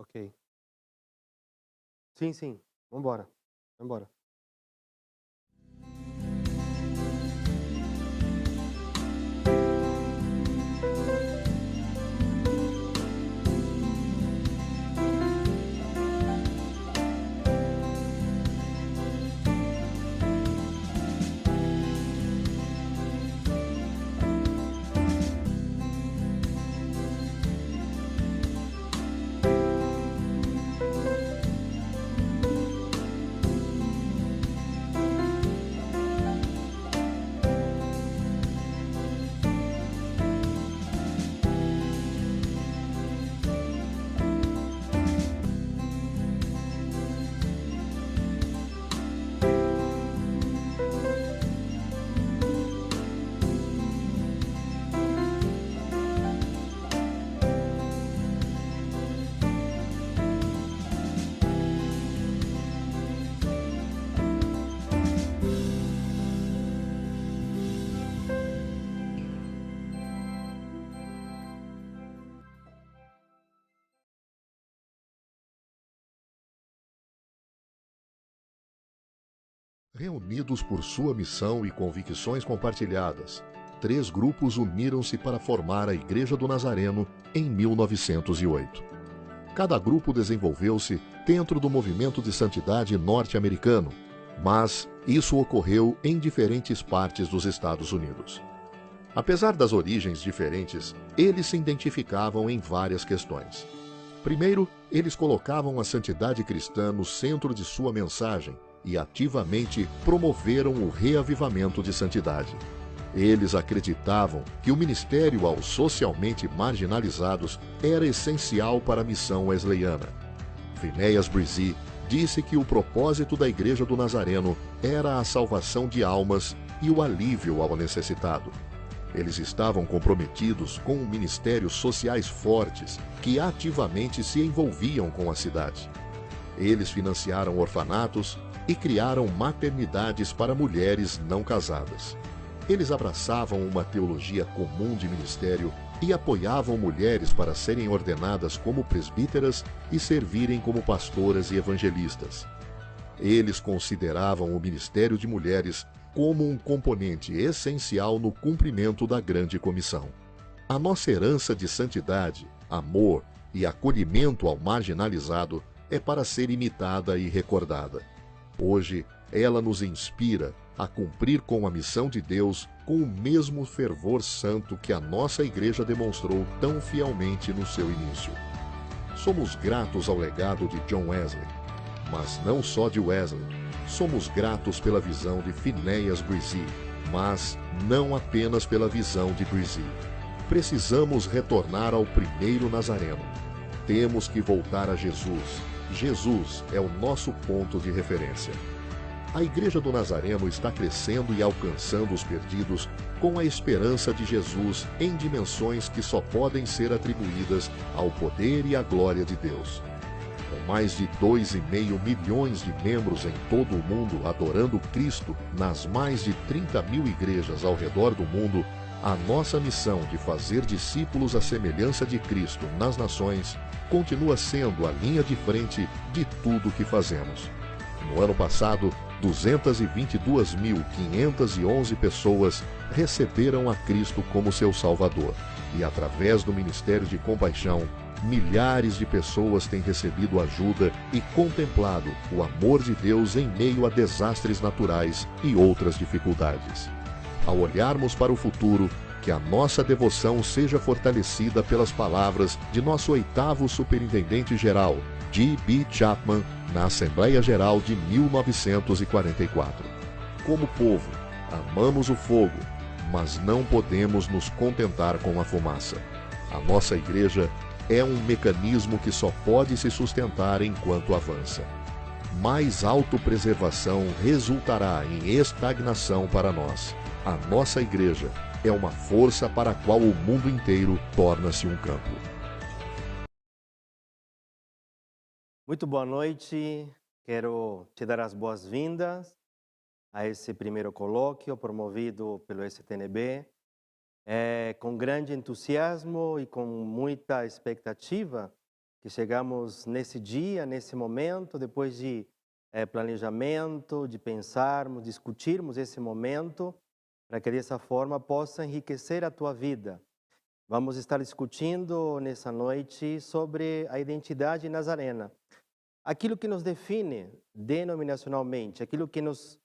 Ok. Sim, sim. Vambora. Vambora. Reunidos por sua missão e convicções compartilhadas, 3 grupos uniram-se para formar a Igreja do Nazareno em 1908. Cada grupo desenvolveu-se dentro do movimento de santidade norte-americano, mas isso ocorreu em diferentes partes dos Estados Unidos. Apesar das origens diferentes, eles se identificavam em várias questões. Primeiro, eles colocavam a santidade cristã no centro de sua mensagem e ativamente promoveram o reavivamento de santidade. Eles acreditavam que o ministério aos socialmente marginalizados era essencial para a missão wesleyana. Phineas Bresee disse que o propósito da Igreja do Nazareno era a salvação de almas e o alívio ao necessitado. Eles estavam comprometidos com ministérios sociais fortes que ativamente se envolviam com a cidade. Eles financiaram orfanatos e criaram maternidades para mulheres não casadas. Eles abraçavam uma teologia comum de ministério e apoiavam mulheres para serem ordenadas como presbíteras e servirem como pastoras e evangelistas. Eles consideravam o ministério de mulheres como um componente essencial no cumprimento da grande comissão. A nossa herança de santidade, amor e acolhimento ao marginalizado é para ser imitada e recordada. Hoje, ela nos inspira a cumprir com a missão de Deus com o mesmo fervor santo que a nossa igreja demonstrou tão fielmente no seu início. Somos gratos ao legado de John Wesley, mas não só de Wesley. Somos gratos pela visão de Phineas Bresee, mas não apenas pela visão de Bresee. Precisamos retornar ao primeiro Nazareno. Temos que voltar a Jesus. Jesus é o nosso ponto de referência. A Igreja do Nazareno está crescendo e alcançando os perdidos com a esperança de Jesus em dimensões que só podem ser atribuídas ao poder e à glória de Deus. Com mais de 2,5 milhões de membros em todo o mundo adorando Cristo nas mais de 30 mil igrejas ao redor do mundo, a nossa missão de fazer discípulos à semelhança de Cristo nas nações continua sendo a linha de frente de tudo o que fazemos. No ano passado, 222.511 pessoas receberam a Cristo como seu Salvador. E através do Ministério de Compaixão, milhares de pessoas têm recebido ajuda e contemplado o amor de Deus em meio a desastres naturais e outras dificuldades. Ao olharmos para o futuro, que a nossa devoção seja fortalecida pelas palavras de nosso 8º Superintendente-Geral, G.B. Chapman, na Assembleia Geral de 1944. Como povo, amamos o fogo, mas não podemos nos contentar com a fumaça. A nossa igreja é um mecanismo que só pode se sustentar enquanto avança. Mais autopreservação resultará em estagnação para nós. A nossa igreja é uma força para a qual o mundo inteiro torna-se um campo. Muito boa noite. Quero te dar as boas-vindas a esse primeiro colóquio promovido pelo STNB. Com grande entusiasmo e com muita expectativa, que chegamos nesse dia, nesse momento, depois de planejamento, de pensarmos, discutirmos esse momento, para que dessa forma possa enriquecer a tua vida. Vamos estar discutindo nessa noite sobre a identidade nazarena. Aquilo que nos define denominacionalmente, aquilo que nos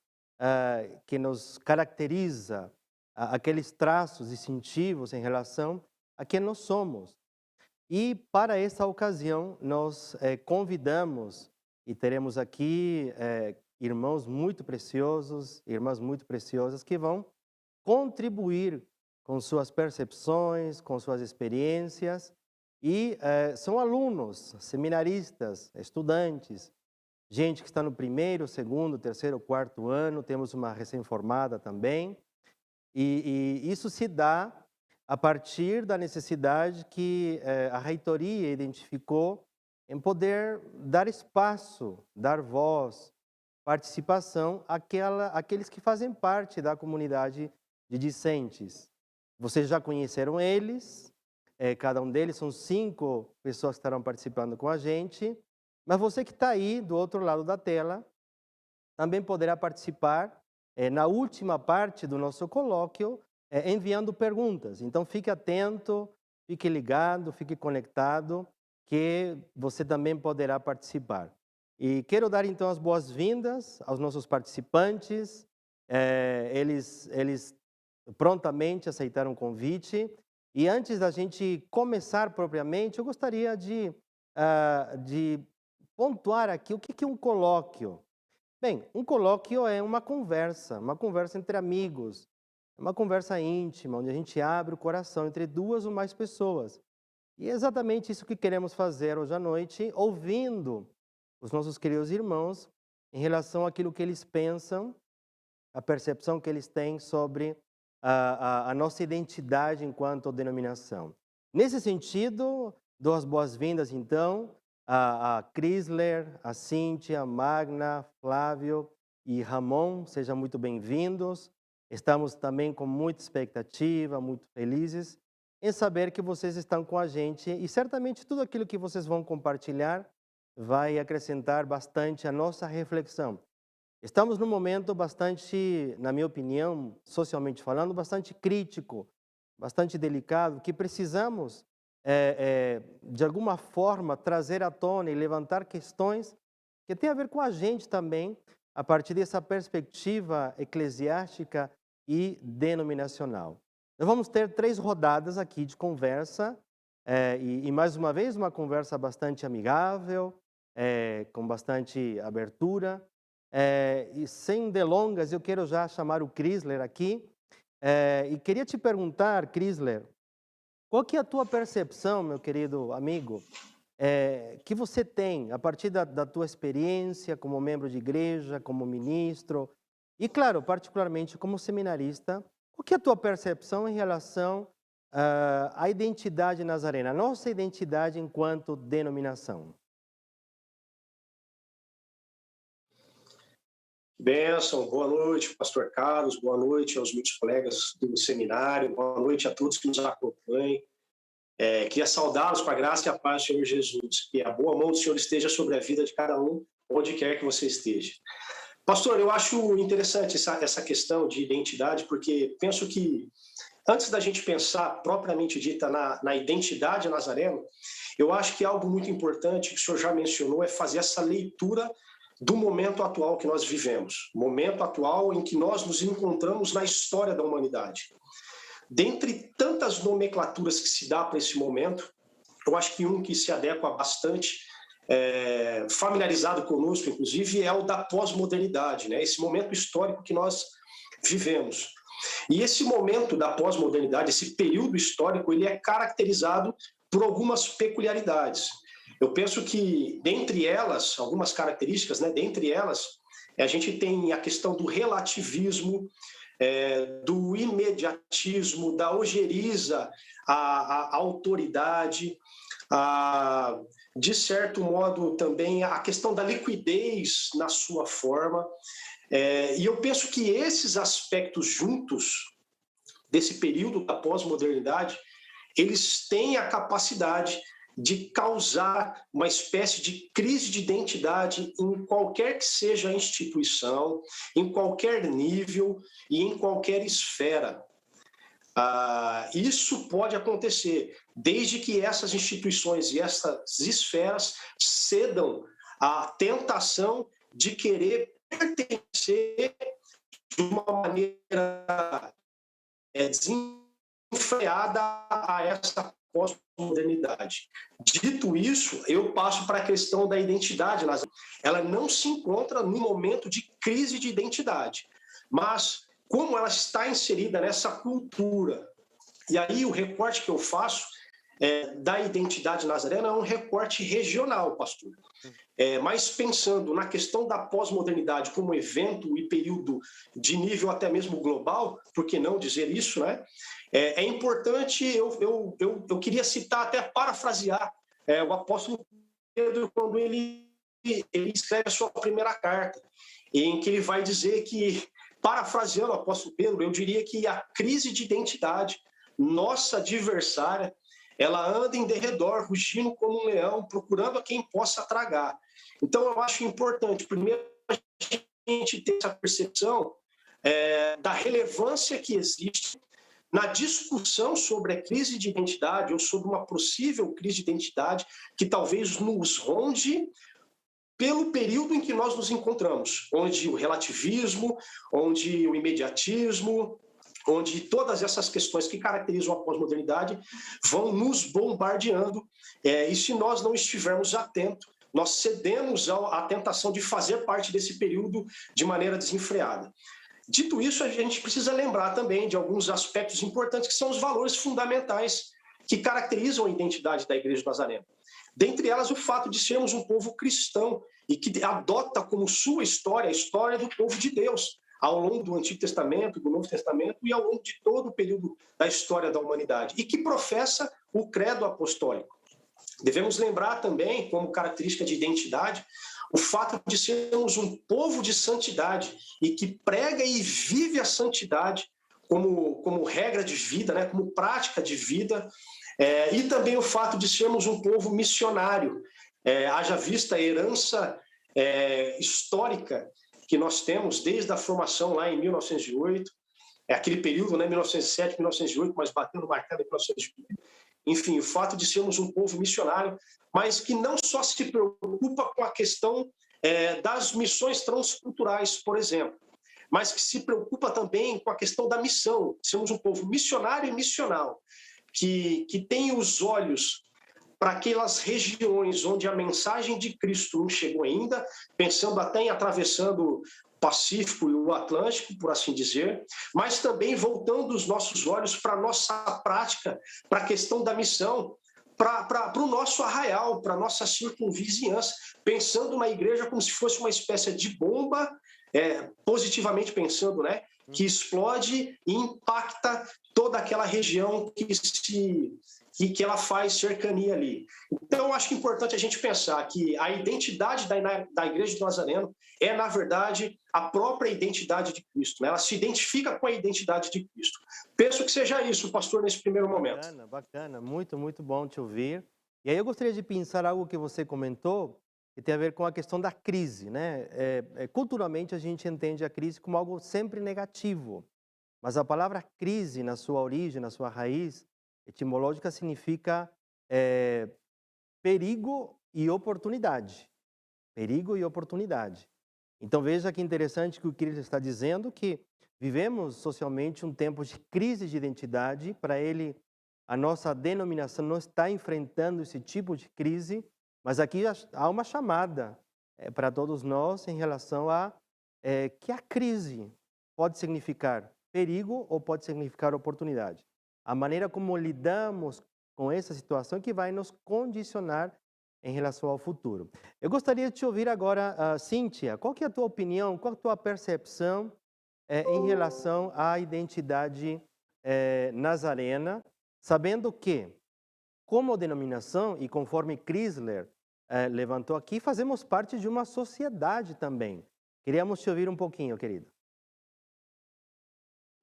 caracteriza, aqueles traços distintivos em relação a quem nós somos. E para essa ocasião, nós convidamos, e teremos aqui irmãos muito preciosos, irmãs muito preciosas, que vão contribuir com suas percepções, com suas experiências, e são alunos, seminaristas, estudantes, gente que está no primeiro, segundo, terceiro, quarto ano, temos uma recém-formada também, e isso se dá a partir da necessidade que a reitoria identificou em poder dar espaço, dar voz, participação àqueles que fazem parte da comunidade de discentes. Vocês já conheceram eles, cada um deles são 5 pessoas que estarão participando com a gente, mas você que está aí do outro lado da tela também poderá participar na última parte do nosso colóquio, enviando perguntas. Então fique atento, fique ligado, fique conectado, que você também poderá participar. E quero dar então as boas-vindas aos nossos participantes. Eles prontamente aceitaram o convite. E antes da gente começar propriamente, eu gostaria de pontuar aqui o que é um colóquio. Bem, um colóquio é uma conversa entre amigos, uma conversa íntima, onde a gente abre o coração entre 2 ou mais pessoas. E é exatamente isso que queremos fazer hoje à noite, ouvindo os nossos queridos irmãos em relação àquilo que eles pensam, a percepção que eles têm sobre a nossa identidade enquanto denominação. Nesse sentido, dou as boas-vindas, então, a Chrysler, a Cíntia, a Magna, Flávio e Ramon, sejam muito bem-vindos. Estamos também com muita expectativa, muito felizes em saber que vocês estão com a gente e certamente tudo aquilo que vocês vão compartilhar vai acrescentar bastante a nossa reflexão. Estamos num momento bastante, na minha opinião, socialmente falando, bastante crítico, bastante delicado, que precisamos, de alguma forma, trazer à tona e levantar questões que têm a ver com a gente também, a partir dessa perspectiva eclesiástica e denominacional. Nós vamos ter 3 rodadas aqui de conversa, e mais uma vez uma conversa bastante amigável, com bastante abertura, e sem delongas, eu quero já chamar o Chrysler aqui, e queria te perguntar, Chrysler, qual que é a tua percepção, meu querido amigo, que você tem a partir da tua experiência como membro de igreja, como ministro, e claro, particularmente como seminarista, qual que é a tua percepção em relação à identidade nazarena, a nossa identidade enquanto denominação? Bênção, boa noite, pastor Carlos, boa noite aos meus colegas do seminário, boa noite a todos que nos acompanhem. Queria saudá-los com a graça e a paz do Senhor Jesus, que a boa mão do Senhor esteja sobre a vida de cada um, onde quer que você esteja. Pastor, eu acho interessante essa questão de identidade, porque penso que antes da gente pensar propriamente dita na identidade nazarena, eu acho que algo muito importante que o senhor já mencionou é fazer essa leitura do momento atual que nós vivemos, momento atual em que nós nos encontramos na história da humanidade. Dentre tantas nomenclaturas que se dá para esse momento, eu acho que um que se adequa bastante, familiarizado conosco, inclusive, é o da pós-modernidade, né? Esse momento histórico que nós vivemos. E esse momento da pós-modernidade, esse período histórico, ele é caracterizado por algumas peculiaridades. Eu penso que, dentre elas, algumas características, né? Dentre elas, a gente tem a questão do relativismo, do imediatismo, da ojeriza à autoridade, de certo modo também a questão da liquidez na sua forma. E eu penso que esses aspectos juntos, desse período da pós-modernidade, eles têm a capacidade de causar uma espécie de crise de identidade em qualquer que seja a instituição, em qualquer nível e em qualquer esfera. Isso pode acontecer, desde que essas instituições e essas esferas cedam à tentação de querer pertencer de uma maneira desenfreada a essa pós-modernidade. Dito isso, eu passo para a questão da identidade. Ela não se encontra no momento de crise de identidade, mas como ela está inserida nessa cultura. E aí o recorte que eu faço da identidade nazarena é um recorte regional, pastor. Mas pensando na questão da pós-modernidade como evento e período de nível até mesmo global, por que não dizer isso, né? É importante, eu queria citar, até parafrasear o apóstolo Pedro, quando ele escreve a sua primeira carta, em que ele vai dizer que, parafraseando o apóstolo Pedro, eu diria que a crise de identidade, nossa adversária, ela anda em derredor, rugindo como um leão, procurando a quem possa tragar. Então, eu acho importante, primeiro, a gente ter essa percepção da relevância que existe na discussão sobre a crise de identidade ou sobre uma possível crise de identidade que talvez nos ronde pelo período em que nós nos encontramos, onde o relativismo, onde o imediatismo, onde todas essas questões que caracterizam a pós-modernidade vão nos bombardeando, e se nós não estivermos atentos, nós cedemos à tentação de fazer parte desse período de maneira desenfreada. Dito isso, a gente precisa lembrar também de alguns aspectos importantes, que são os valores fundamentais que caracterizam a identidade da Igreja do Nazareno. Dentre elas, o fato de sermos um povo cristão e que adota como sua história a história do povo de Deus, ao longo do Antigo Testamento, do Novo Testamento e ao longo de todo o período da história da humanidade, e que professa o credo apostólico. Devemos lembrar também, como característica de identidade, o fato de sermos um povo de santidade e que prega e vive a santidade como regra de vida, né, como prática de vida, e também o fato de sermos um povo missionário, haja vista a herança histórica que nós temos desde a formação lá em 1908, aquele período, né, 1907, 1908, mas batendo marcado em 1908. Enfim, o fato de sermos um povo missionário, mas que não só se preocupa com a questão das missões transculturais, por exemplo, mas que se preocupa também com a questão da missão. Sermos um povo missionário e missional, que tem os olhos para aquelas regiões onde a mensagem de Cristo não chegou ainda, pensando até em atravessando o Pacífico e o Atlântico, por assim dizer, mas também voltando os nossos olhos para a nossa prática, para a questão da missão, para o nosso arraial, para a nossa circunvizinhança, pensando na igreja como se fosse uma espécie de bomba, positivamente pensando, né, que explode e impacta toda aquela região que ela faz cercania ali. Então, eu acho que é importante a gente pensar que a identidade da Igreja do Nazareno é, na verdade, a própria identidade de Cristo, né? Ela se identifica com a identidade de Cristo. Penso que seja isso, pastor, nesse primeiro momento. Bacana, bacana. Muito, muito bom te ouvir. E aí eu gostaria de pensar algo que você comentou, que tem a ver com a questão da crise, né? Culturalmente, a gente entende a crise como algo sempre negativo. Mas a palavra crise, na sua origem, na sua raiz etimológica, significa perigo e oportunidade. Perigo e oportunidade. Então veja que interessante que o Cristo está dizendo, que vivemos socialmente um tempo de crise de identidade. Para ele, a nossa denominação não está enfrentando esse tipo de crise, mas aqui há uma chamada para todos nós em relação a que a crise pode significar perigo ou pode significar oportunidade. A maneira como lidamos com essa situação que vai nos condicionar em relação ao futuro. Eu gostaria de te ouvir agora, Cíntia, qual que é a tua opinião, qual a tua percepção em relação à identidade nazarena, sabendo que, como denominação, e conforme Chrysler levantou aqui, fazemos parte de uma sociedade também. Queríamos te ouvir um pouquinho, querido.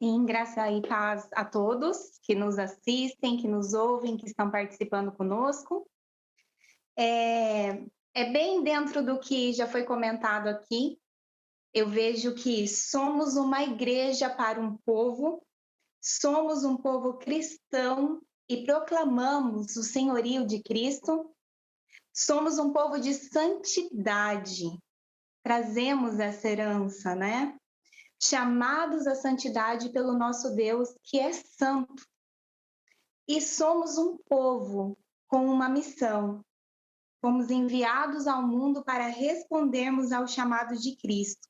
Sim, graça e paz a todos que nos assistem, que nos ouvem, que estão participando conosco. É bem dentro do que já foi comentado aqui. Eu vejo que somos uma igreja para um povo, somos um povo cristão e proclamamos o senhorio de Cristo. Somos um povo de santidade, trazemos essa herança, né? Chamados à santidade pelo nosso Deus, que é santo. E somos um povo com uma missão. Fomos enviados ao mundo para respondermos ao chamado de Cristo.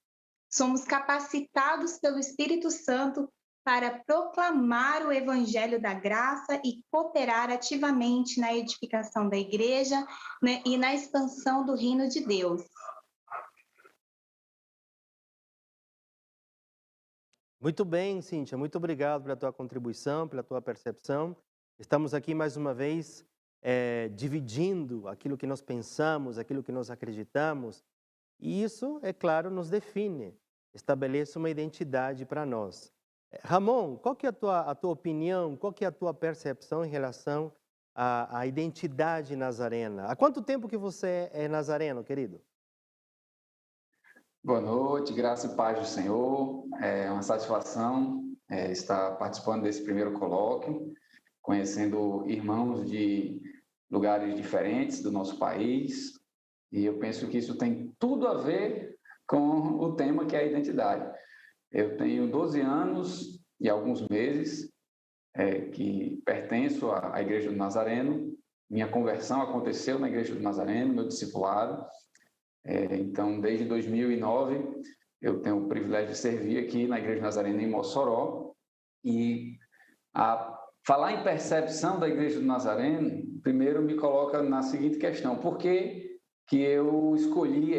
Somos capacitados pelo Espírito Santo para proclamar o Evangelho da graça e cooperar ativamente na edificação da igreja, né, e na expansão do reino de Deus. Muito bem, Cíntia, muito obrigado pela tua contribuição, pela tua percepção. Estamos aqui mais uma vez dividindo aquilo que nós pensamos, aquilo que nós acreditamos, e isso, é claro, nos define, estabelece uma identidade para nós. Ramon, qual que é a tua opinião, qual que é a tua percepção em relação à identidade nazarena? Há quanto tempo que você é nazareno, querido? Boa noite, graça e paz do Senhor. É uma satisfação estar participando desse primeiro colóquio, conhecendo irmãos de lugares diferentes do nosso país, e eu penso que isso tem tudo a ver com o tema que é a identidade. Eu tenho 12 anos e alguns meses que pertenço à Igreja do Nazareno. Minha conversão aconteceu na Igreja do Nazareno, meu discipulado. Então, desde 2009, eu tenho o privilégio de servir aqui na Igreja Nazarena em Mossoró. E falar em percepção da Igreja do Nazareno, primeiro me coloca na seguinte questão: por que eu escolhi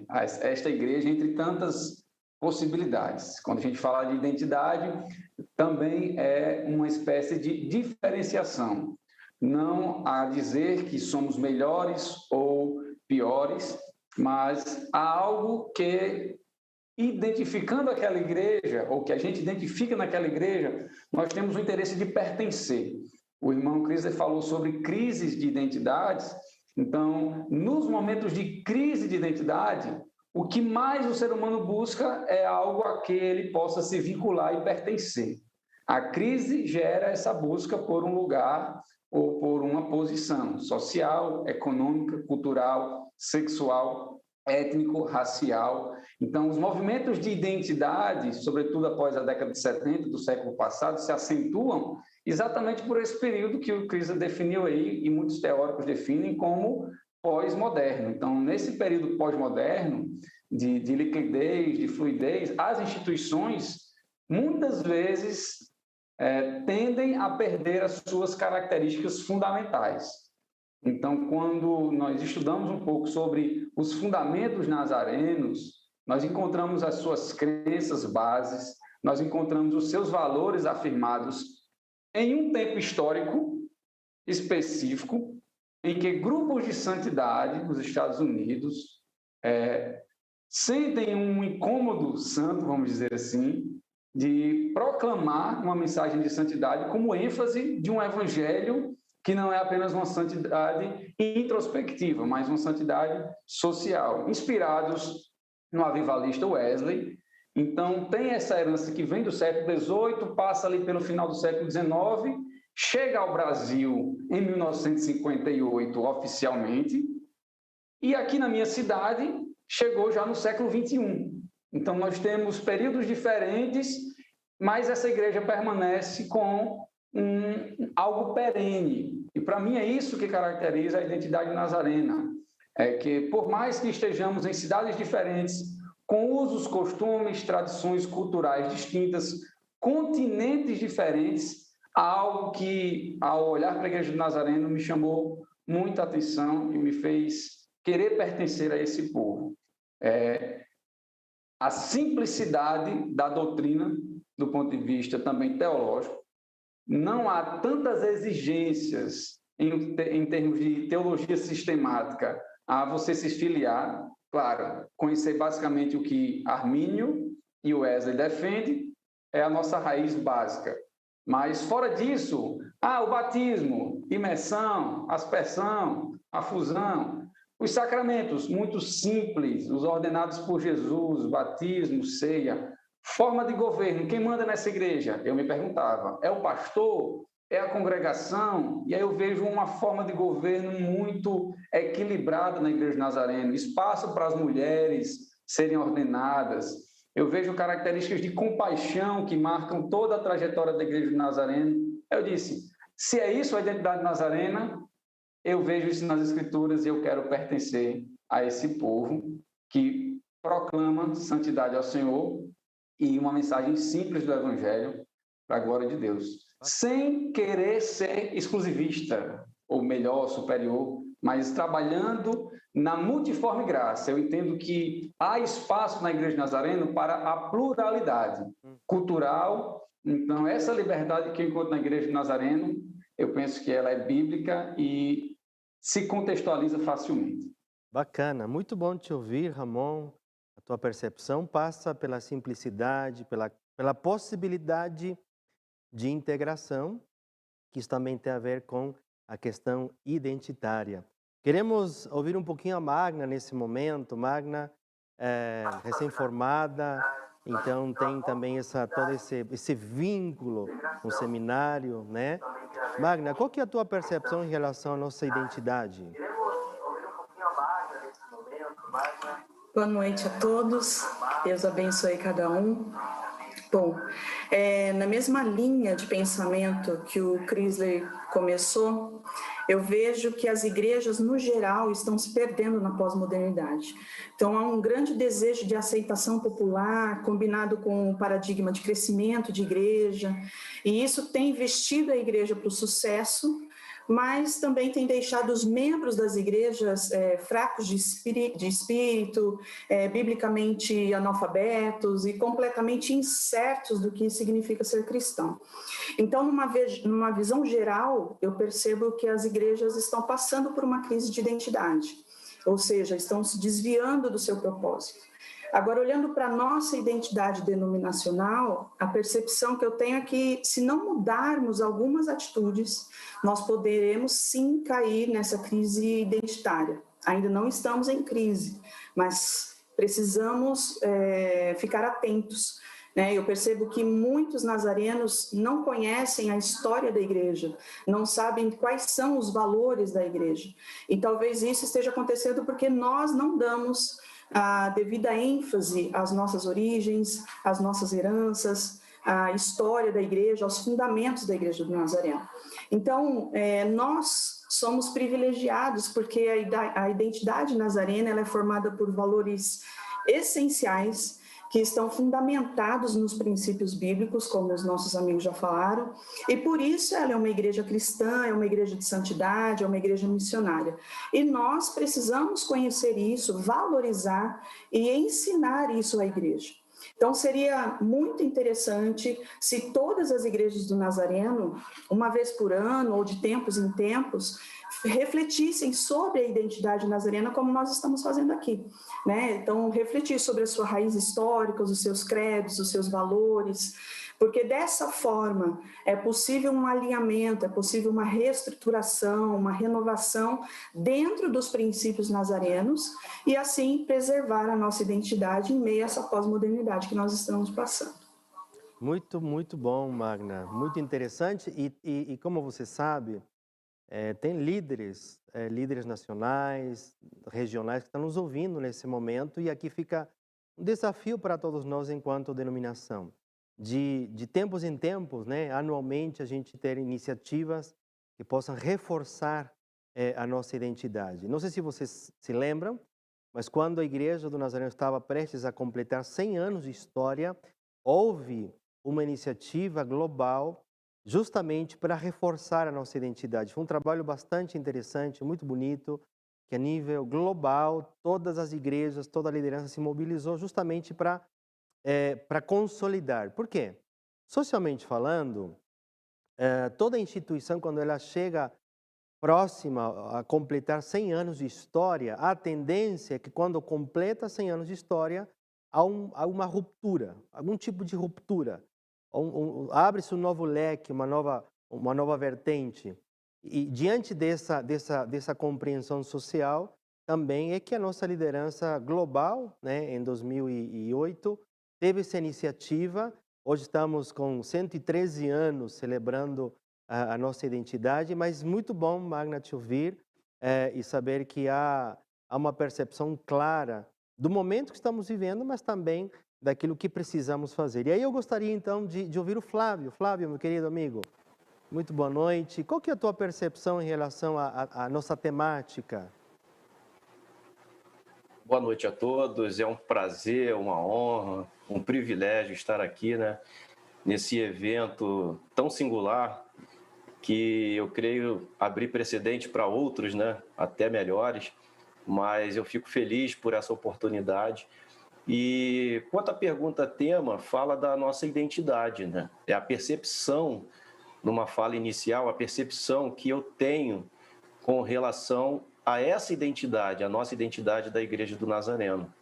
esta igreja entre tantas possibilidades? Quando a gente fala de identidade, também é uma espécie de diferenciação. Não a dizer que somos melhores ou piores, mas há algo que, identificando aquela igreja, ou que a gente identifica naquela igreja, nós temos o interesse de pertencer. O irmão Chrysler falou sobre crises de identidades. Então, nos momentos de crise de identidade, o que mais o ser humano busca é algo a que ele possa se vincular e pertencer. A crise gera essa busca por um lugar ou por uma posição social, econômica, cultural, sexual, étnico, racial. Então, os movimentos de identidade, sobretudo após a década de 70 do século passado, se acentuam exatamente por esse período que o Chrysler definiu aí, e muitos teóricos definem como pós-moderno. Então, nesse período pós-moderno, de liquidez, de fluidez, as instituições, muitas vezes, tendem a perder as suas características fundamentais. Então, quando nós estudamos um pouco sobre os fundamentos nazarenos, nós encontramos as suas crenças bases, nós encontramos os seus valores afirmados em um tempo histórico específico, em que grupos de santidade nos Estados Unidos sentem um incômodo santo, vamos dizer assim, de proclamar uma mensagem de santidade como ênfase de um evangelho que não é apenas uma santidade introspectiva, mas uma santidade social, inspirados no avivalista Wesley. Então, tem essa herança que vem do século XVIII, passa ali pelo final do século XIX, chega ao Brasil em 1958 oficialmente, e aqui na minha cidade chegou já no século XXI. Então, nós temos períodos diferentes, mas essa igreja permanece com algo perene. E, para mim, é isso que caracteriza a identidade nazarena. É que, por mais que estejamos em cidades diferentes, com usos, costumes, tradições culturais distintas, continentes diferentes, há algo que, ao olhar para a Igreja do Nazareno, me chamou muita atenção e me fez querer pertencer a esse povo. A simplicidade da doutrina, do ponto de vista também teológico. Não há tantas exigências em termos de teologia sistemática a você se filiar. Claro, conhecer basicamente o que Armínio e Wesley defendem é a nossa raiz básica. Mas, fora disso, o batismo, imersão, aspersão, a fusão, os sacramentos muito simples, os ordenados por Jesus, batismo, ceia, forma de governo, quem manda nessa igreja? Eu me perguntava, é o pastor? É a congregação? E aí eu vejo uma forma de governo muito equilibrada na Igreja de Nazareno, espaço para as mulheres serem ordenadas. Eu vejo características de compaixão que marcam toda a trajetória da Igreja de Nazareno. Eu disse, se é isso a identidade nazarena, eu vejo isso nas Escrituras e eu quero pertencer a esse povo que proclama santidade ao Senhor e uma mensagem simples do Evangelho para a glória de Deus, sem querer ser exclusivista, ou melhor, superior, mas trabalhando na multiforme graça. Eu entendo que há espaço na Igreja de Nazareno para a pluralidade cultural. Então, essa liberdade que eu encontro na Igreja de Nazareno, eu penso que ela é bíblica e se contextualiza facilmente. Bacana, muito bom te ouvir, Ramon. A tua percepção passa pela simplicidade, pela possibilidade de integração, que isso também tem a ver com a questão identitária. Queremos ouvir um pouquinho a Magna nesse momento. Magna é recém-formada, então tem também todo esse vínculo com o seminário, né? Magna, qual que é a tua percepção em relação à nossa identidade? Boa noite a todos, Deus abençoe cada um. Bom, na mesma linha de pensamento que o Chrysler começou, eu vejo que as igrejas, no geral, estão se perdendo na pós-modernidade. Então, há um grande desejo de aceitação popular, combinado com o paradigma de crescimento de igreja, e isso tem investido a igreja para o sucesso, mas também tem deixado os membros das igrejas fracos de espírito, biblicamente analfabetos e completamente incertos do que significa ser cristão. Então, numa visão geral, eu percebo que as igrejas estão passando por uma crise de identidade, ou seja, estão se desviando do seu propósito. Agora, olhando para a nossa identidade denominacional, a percepção que eu tenho é que, se não mudarmos algumas atitudes, nós poderemos sim cair nessa crise identitária. Ainda não estamos em crise, mas precisamos ficar atentos, né? Eu percebo que muitos nazarenos não conhecem a história da igreja, não sabem quais são os valores da igreja. E talvez isso esteja acontecendo porque nós não damos a devida ênfase às nossas origens, às nossas heranças, à história da igreja, aos fundamentos da Igreja do Nazareno. Então, nós somos privilegiados porque a identidade nazarena ela é formada por valores essenciais que estão fundamentados nos princípios bíblicos, como os nossos amigos já falaram, e por isso ela é uma igreja cristã, é uma igreja de santidade, é uma igreja missionária. E nós precisamos conhecer isso, valorizar e ensinar isso à igreja. Então, seria muito interessante se todas as igrejas do Nazareno, uma vez por ano ou de tempos em tempos, refletissem sobre a identidade nazarena como nós estamos fazendo aqui, né? Então, refletir sobre a sua raiz histórica, os seus credos, os seus valores, porque dessa forma é possível um alinhamento, é possível uma reestruturação, uma renovação dentro dos princípios nazarenos e assim preservar a nossa identidade em meio a essa pós-modernidade que nós estamos passando. Muito, muito bom, Magna. Muito interessante e como você sabe, tem líderes nacionais, regionais que estão nos ouvindo nesse momento e aqui fica um desafio para todos nós enquanto denominação. De tempos em tempos, né, anualmente a gente ter iniciativas que possam reforçar a nossa identidade. Não sei se vocês se lembram, mas quando a Igreja do Nazareno estava prestes a completar 100 anos de história, houve uma iniciativa global justamente para reforçar a nossa identidade. Foi um trabalho bastante interessante, muito bonito, que a nível global, todas as igrejas, toda a liderança se mobilizou justamente para consolidar. Por quê? Socialmente falando, toda instituição, quando ela chega próxima a completar 100 anos de história, a tendência é que quando completa 100 anos de história, há uma ruptura, algum tipo de ruptura. Abre-se um novo leque, uma nova vertente. E diante dessa compreensão social, também é que a nossa liderança global, né, em 2008, teve essa iniciativa. Hoje estamos com 113 anos celebrando a nossa identidade, mas muito bom, Magna, te ouvir e saber que há uma percepção clara do momento que estamos vivendo, mas também daquilo que precisamos fazer. E aí eu gostaria então de ouvir o Flávio. Flávio, meu querido amigo, muito boa noite. Qual que é a tua percepção em relação à nossa temática? Boa noite a todos, é um prazer, uma honra, um privilégio estar aqui, né, nesse evento tão singular que eu creio abrir precedente para outros, né, até melhores, mas eu fico feliz por essa oportunidade. E quanto à pergunta tema, fala da nossa identidade, né? É a percepção, numa fala inicial, a percepção que eu tenho com relação a essa identidade, a nossa identidade da Igreja do Nazareno.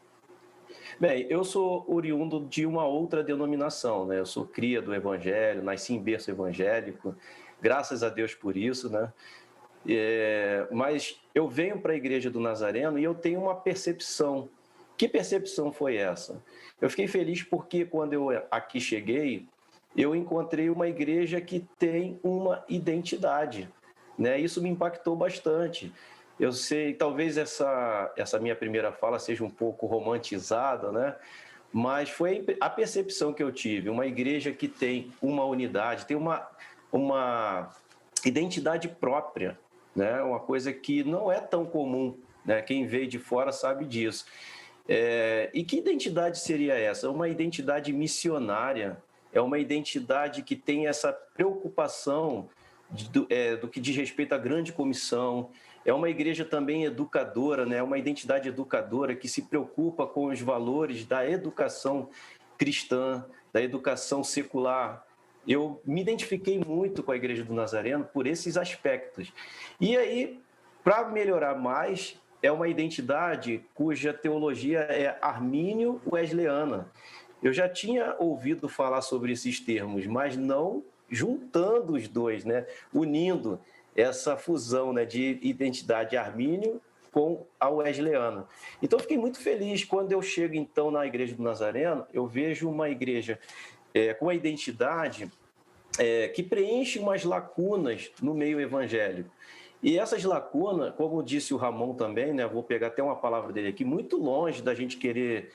Bem, eu sou oriundo de uma outra denominação, né? Eu sou cria do Evangelho, nasci em berço evangélico, graças a Deus por isso, né? Mas eu venho para a Igreja do Nazareno e eu tenho uma percepção. Que percepção foi essa? Eu fiquei feliz porque quando eu aqui cheguei, eu encontrei uma igreja que tem uma identidade, né? Isso me impactou bastante. Eu sei, talvez essa minha primeira fala seja um pouco romantizada, né? Mas foi a percepção que eu tive, uma igreja que tem uma unidade, tem uma identidade própria, né? Uma coisa que não é tão comum, né? Quem veio de fora sabe disso. E que identidade seria essa? Uma identidade missionária, é uma identidade que tem essa preocupação do que diz respeito à grande comissão, é uma igreja também educadora, né? Uma identidade educadora que se preocupa com os valores da educação cristã, da educação secular. Eu me identifiquei muito com a Igreja do Nazareno por esses aspectos. E aí, para melhorar mais, é uma identidade cuja teologia é armínio-wesleyana. Eu já tinha ouvido falar sobre esses termos, mas não juntando os dois, né? Unindo essa fusão, né, de identidade armínio com a wesleyana. Então, eu fiquei muito feliz quando eu chego, então, na Igreja do Nazareno, eu vejo uma igreja com a identidade que preenche umas lacunas no meio evangélico. E essas lacunas, como disse o Ramon também, né, vou pegar até uma palavra dele aqui, muito longe da gente querer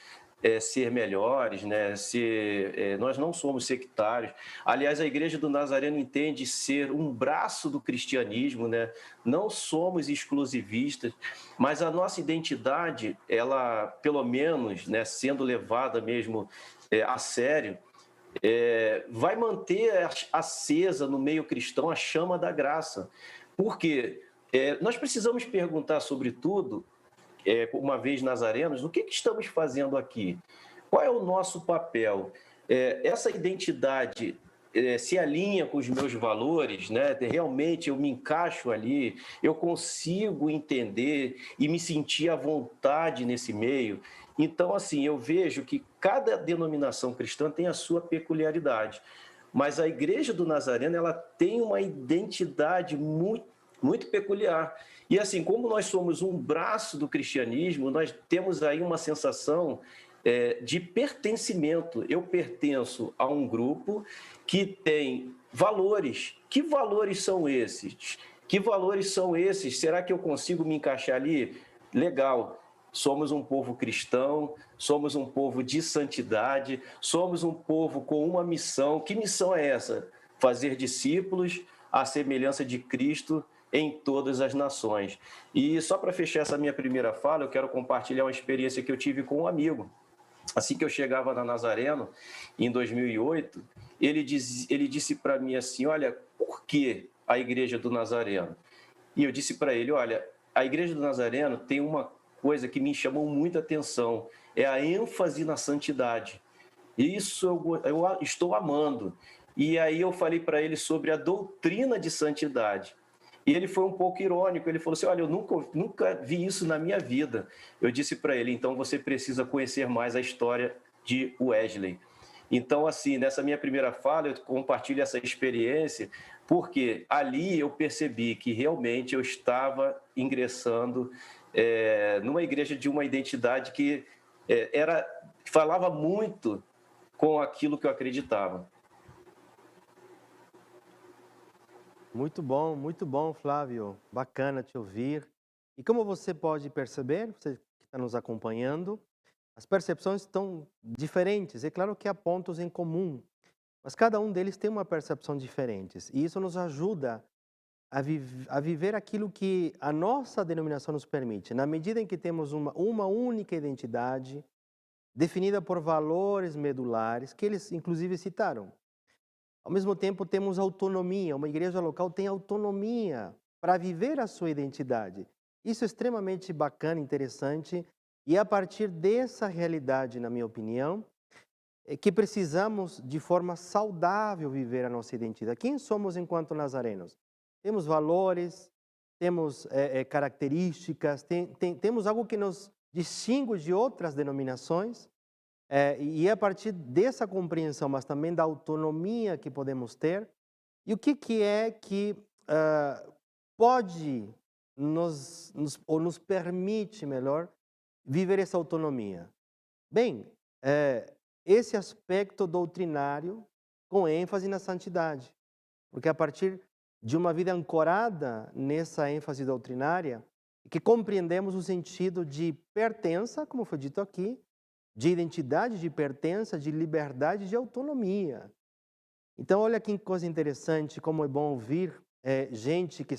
ser melhores, né? Nós não somos sectários. Aliás, a Igreja do Nazareno entende ser um braço do cristianismo, né? Não somos exclusivistas, mas a nossa identidade, ela, pelo menos, né, sendo levada mesmo a sério, vai manter acesa no meio cristão a chama da graça. Porque nós precisamos perguntar, sobretudo, uma vez nazarenos, o que estamos fazendo aqui? Qual é o nosso papel? Essa identidade se alinha com os meus valores, né? Realmente eu me encaixo ali, eu consigo entender e me sentir à vontade nesse meio. Então, assim, eu vejo que cada denominação cristã tem a sua peculiaridade, mas a Igreja do Nazareno, ela tem uma identidade muito peculiar. E assim, como nós somos um braço do cristianismo, nós temos aí uma sensação de pertencimento. Eu pertenço a um grupo que tem valores. Que valores são esses? Que valores são esses? Será que eu consigo me encaixar ali? Legal. Somos um povo cristão, somos um povo de santidade, somos um povo com uma missão. Que missão é essa? Fazer discípulos à semelhança de Cristo em todas as nações. E só para fechar essa minha primeira fala, eu quero compartilhar uma experiência que eu tive com um amigo. Assim que eu chegava na Nazareno, em 2008, ele disse para mim assim, olha, por que a Igreja do Nazareno? E eu disse para ele, olha, a Igreja do Nazareno tem uma coisa que me chamou muita atenção, é a ênfase na santidade. Isso eu estou amando. E aí eu falei para ele sobre a doutrina de santidade. E ele foi um pouco irônico, ele falou assim, olha, eu nunca vi isso na minha vida. Eu disse para ele, então você precisa conhecer mais a história de Wesley. Então, assim, nessa minha primeira fala, eu compartilho essa experiência, porque ali eu percebi que realmente eu estava ingressando numa igreja de uma identidade que falava muito com aquilo que eu acreditava. Muito bom, Flávio. Bacana te ouvir. E como você pode perceber, você que está nos acompanhando, as percepções estão diferentes. É claro que há pontos em comum, mas cada um deles tem uma percepção diferente. E isso nos ajuda a viver aquilo que a nossa denominação nos permite. Na medida em que temos uma única identidade, definida por valores medulares, que eles inclusive citaram. Ao mesmo tempo, temos autonomia. Uma igreja local tem autonomia para viver a sua identidade. Isso é extremamente bacana, interessante. E é a partir dessa realidade, na minha opinião, é que precisamos, de forma saudável, viver a nossa identidade. Quem somos enquanto nazarenos? Temos valores, temos características, temos algo que nos distingue de outras denominações. E é a partir dessa compreensão, mas também da autonomia que podemos ter, e o que é que pode ou nos permite, melhor, viver essa autonomia? Bem, esse aspecto doutrinário com ênfase na santidade, porque a partir de uma vida ancorada nessa ênfase doutrinária, que compreendemos o sentido de pertença, como foi dito aqui, de identidade, de pertença, de liberdade, de autonomia. Então, olha que coisa interessante, como é bom ouvir gente que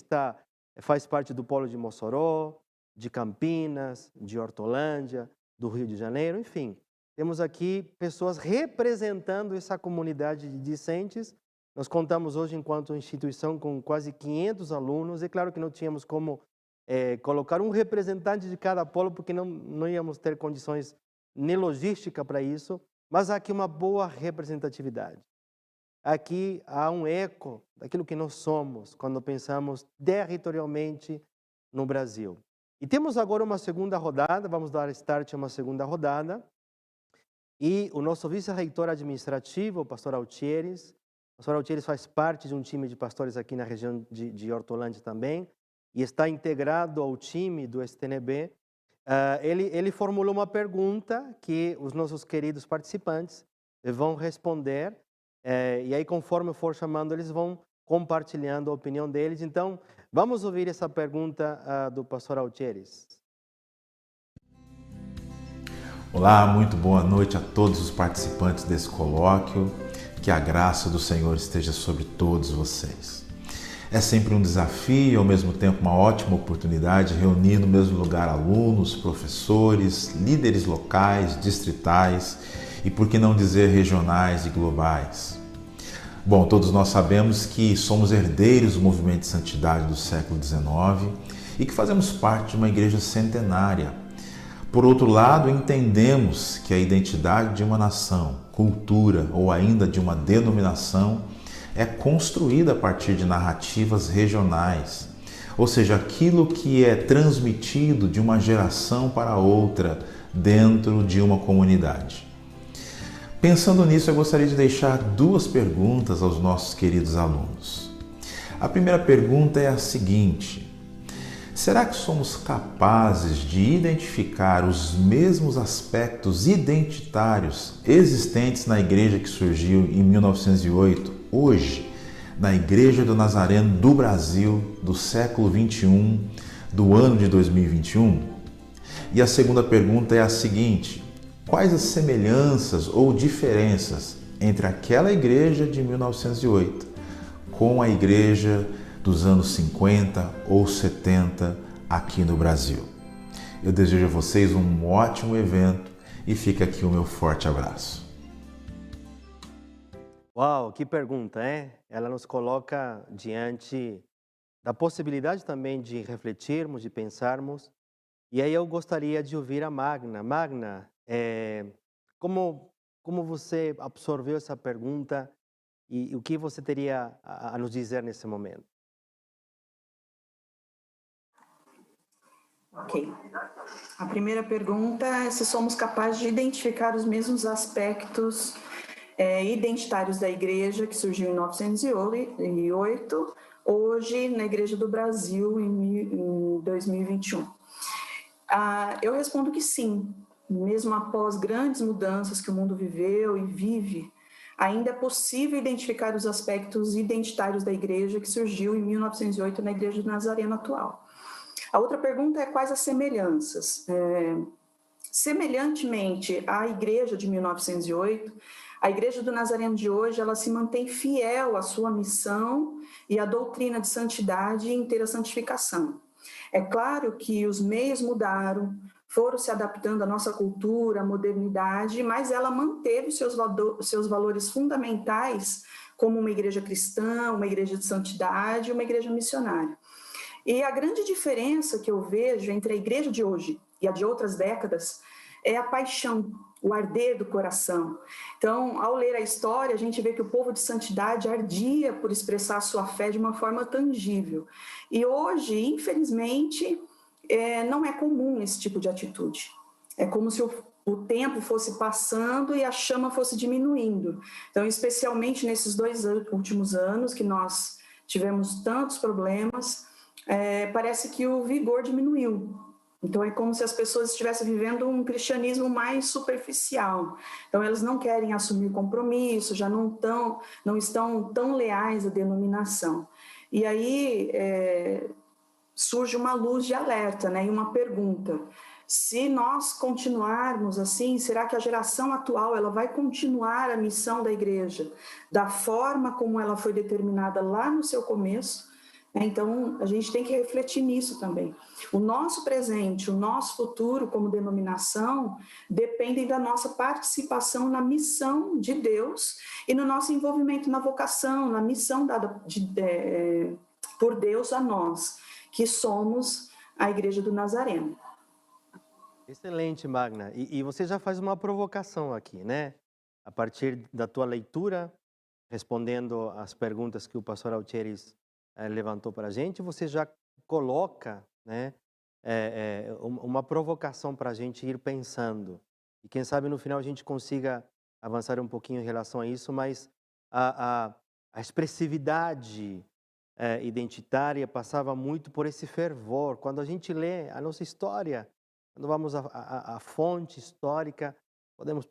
faz parte do Polo de Mossoró, de Campinas, de Hortolândia, do Rio de Janeiro, enfim. Temos aqui pessoas representando essa comunidade de discentes. Nós contamos hoje, enquanto instituição, com quase 500 alunos. É claro que não tínhamos como colocar um representante de cada polo, porque não íamos ter condições nem logística para isso, mas há aqui uma boa representatividade. Aqui há um eco daquilo que nós somos quando pensamos territorialmente no Brasil. E temos agora uma segunda rodada, vamos dar start a uma segunda rodada, e o nosso vice-reitor administrativo, o pastor Altieres, faz parte de um time de pastores aqui na região de Hortolândia também, e está integrado ao time do STNB. Ele formulou uma pergunta que os nossos queridos participantes vão responder, e aí, conforme eu for chamando, eles vão compartilhando a opinião deles. Então, vamos ouvir essa pergunta do pastor Altieres. Olá, muito boa noite a todos os participantes desse colóquio. Que a graça do Senhor esteja sobre todos vocês. É sempre um desafio e, ao mesmo tempo, uma ótima oportunidade reunir no mesmo lugar alunos, professores, líderes locais, distritais e, por que não dizer, regionais e globais. Bom, todos nós sabemos que somos herdeiros do movimento de santidade do século XIX e que fazemos parte de uma igreja centenária. Por outro lado, entendemos que a identidade de uma nação, cultura ou ainda de uma denominação é construída a partir de narrativas regionais, ou seja, aquilo que é transmitido de uma geração para outra dentro de uma comunidade. Pensando nisso, eu gostaria de deixar duas perguntas aos nossos queridos alunos. A primeira pergunta é a seguinte: será que somos capazes de identificar os mesmos aspectos identitários existentes na igreja que surgiu em 1908, hoje, na Igreja do Nazareno do Brasil, do século XXI, do ano de 2021? E a segunda pergunta é a seguinte: quais as semelhanças ou diferenças entre aquela igreja de 1908 com a igreja dos anos 50 ou 70 aqui no Brasil? Eu desejo a vocês um ótimo evento e fica aqui o meu forte abraço. Uau, que pergunta, hein? Ela nos coloca diante da possibilidade também de refletirmos, de pensarmos. E aí eu gostaria de ouvir a Magna. Magna, como você absorveu essa pergunta e o que você teria a nos dizer nesse momento? Ok. A primeira pergunta é se somos capazes de identificar os mesmos aspectos identitários da igreja, que surgiu em 1908, hoje na Igreja do Brasil, em 2021? Eu respondo que sim, mesmo após grandes mudanças que o mundo viveu e vive, ainda é possível identificar os aspectos identitários da igreja que surgiu em 1908 na Igreja do Nazareno atual. A outra pergunta é quais as semelhanças. Semelhantemente à igreja de 1908, a Igreja do Nazareno de hoje, ela se mantém fiel à sua missão e à doutrina de santidade e inteira santificação. É claro que os meios mudaram, foram se adaptando à nossa cultura, à modernidade, mas ela manteve seus valores fundamentais como uma igreja cristã, uma igreja de santidade, uma igreja missionária. E a grande diferença que eu vejo entre a igreja de hoje e a de outras décadas é a paixão, o arder do coração. Então, ao ler a história, a gente vê que o povo de santidade ardia por expressar sua fé de uma forma tangível. E hoje, infelizmente, não é comum esse tipo de atitude. É como se o tempo fosse passando e a chama fosse diminuindo. Então, especialmente nesses 2 últimos anos que nós tivemos tantos problemas, parece que o vigor diminuiu. Então, é como se as pessoas estivessem vivendo um cristianismo mais superficial. Então, elas não querem assumir compromisso, já não estão tão leais à denominação. E aí surge uma luz de alerta, né? E uma pergunta: se nós continuarmos assim, será que a geração atual ela vai continuar a missão da igreja da forma como ela foi determinada lá no seu começo? Então, a gente tem que refletir nisso também. O nosso presente, o nosso futuro como denominação dependem da nossa participação na missão de Deus e no nosso envolvimento na vocação, na missão dada por Deus a nós, que somos a Igreja do Nazareno. Excelente, Magna. E você já faz uma provocação aqui, né? A partir da tua leitura, respondendo às perguntas que o pastor Altieri levantou para a gente, você já coloca, né, uma provocação para a gente ir pensando. E quem sabe no final a gente consiga avançar um pouquinho em relação a isso, mas a expressividade identitária passava muito por esse fervor. Quando a gente lê a nossa história, quando vamos à fonte histórica, podemos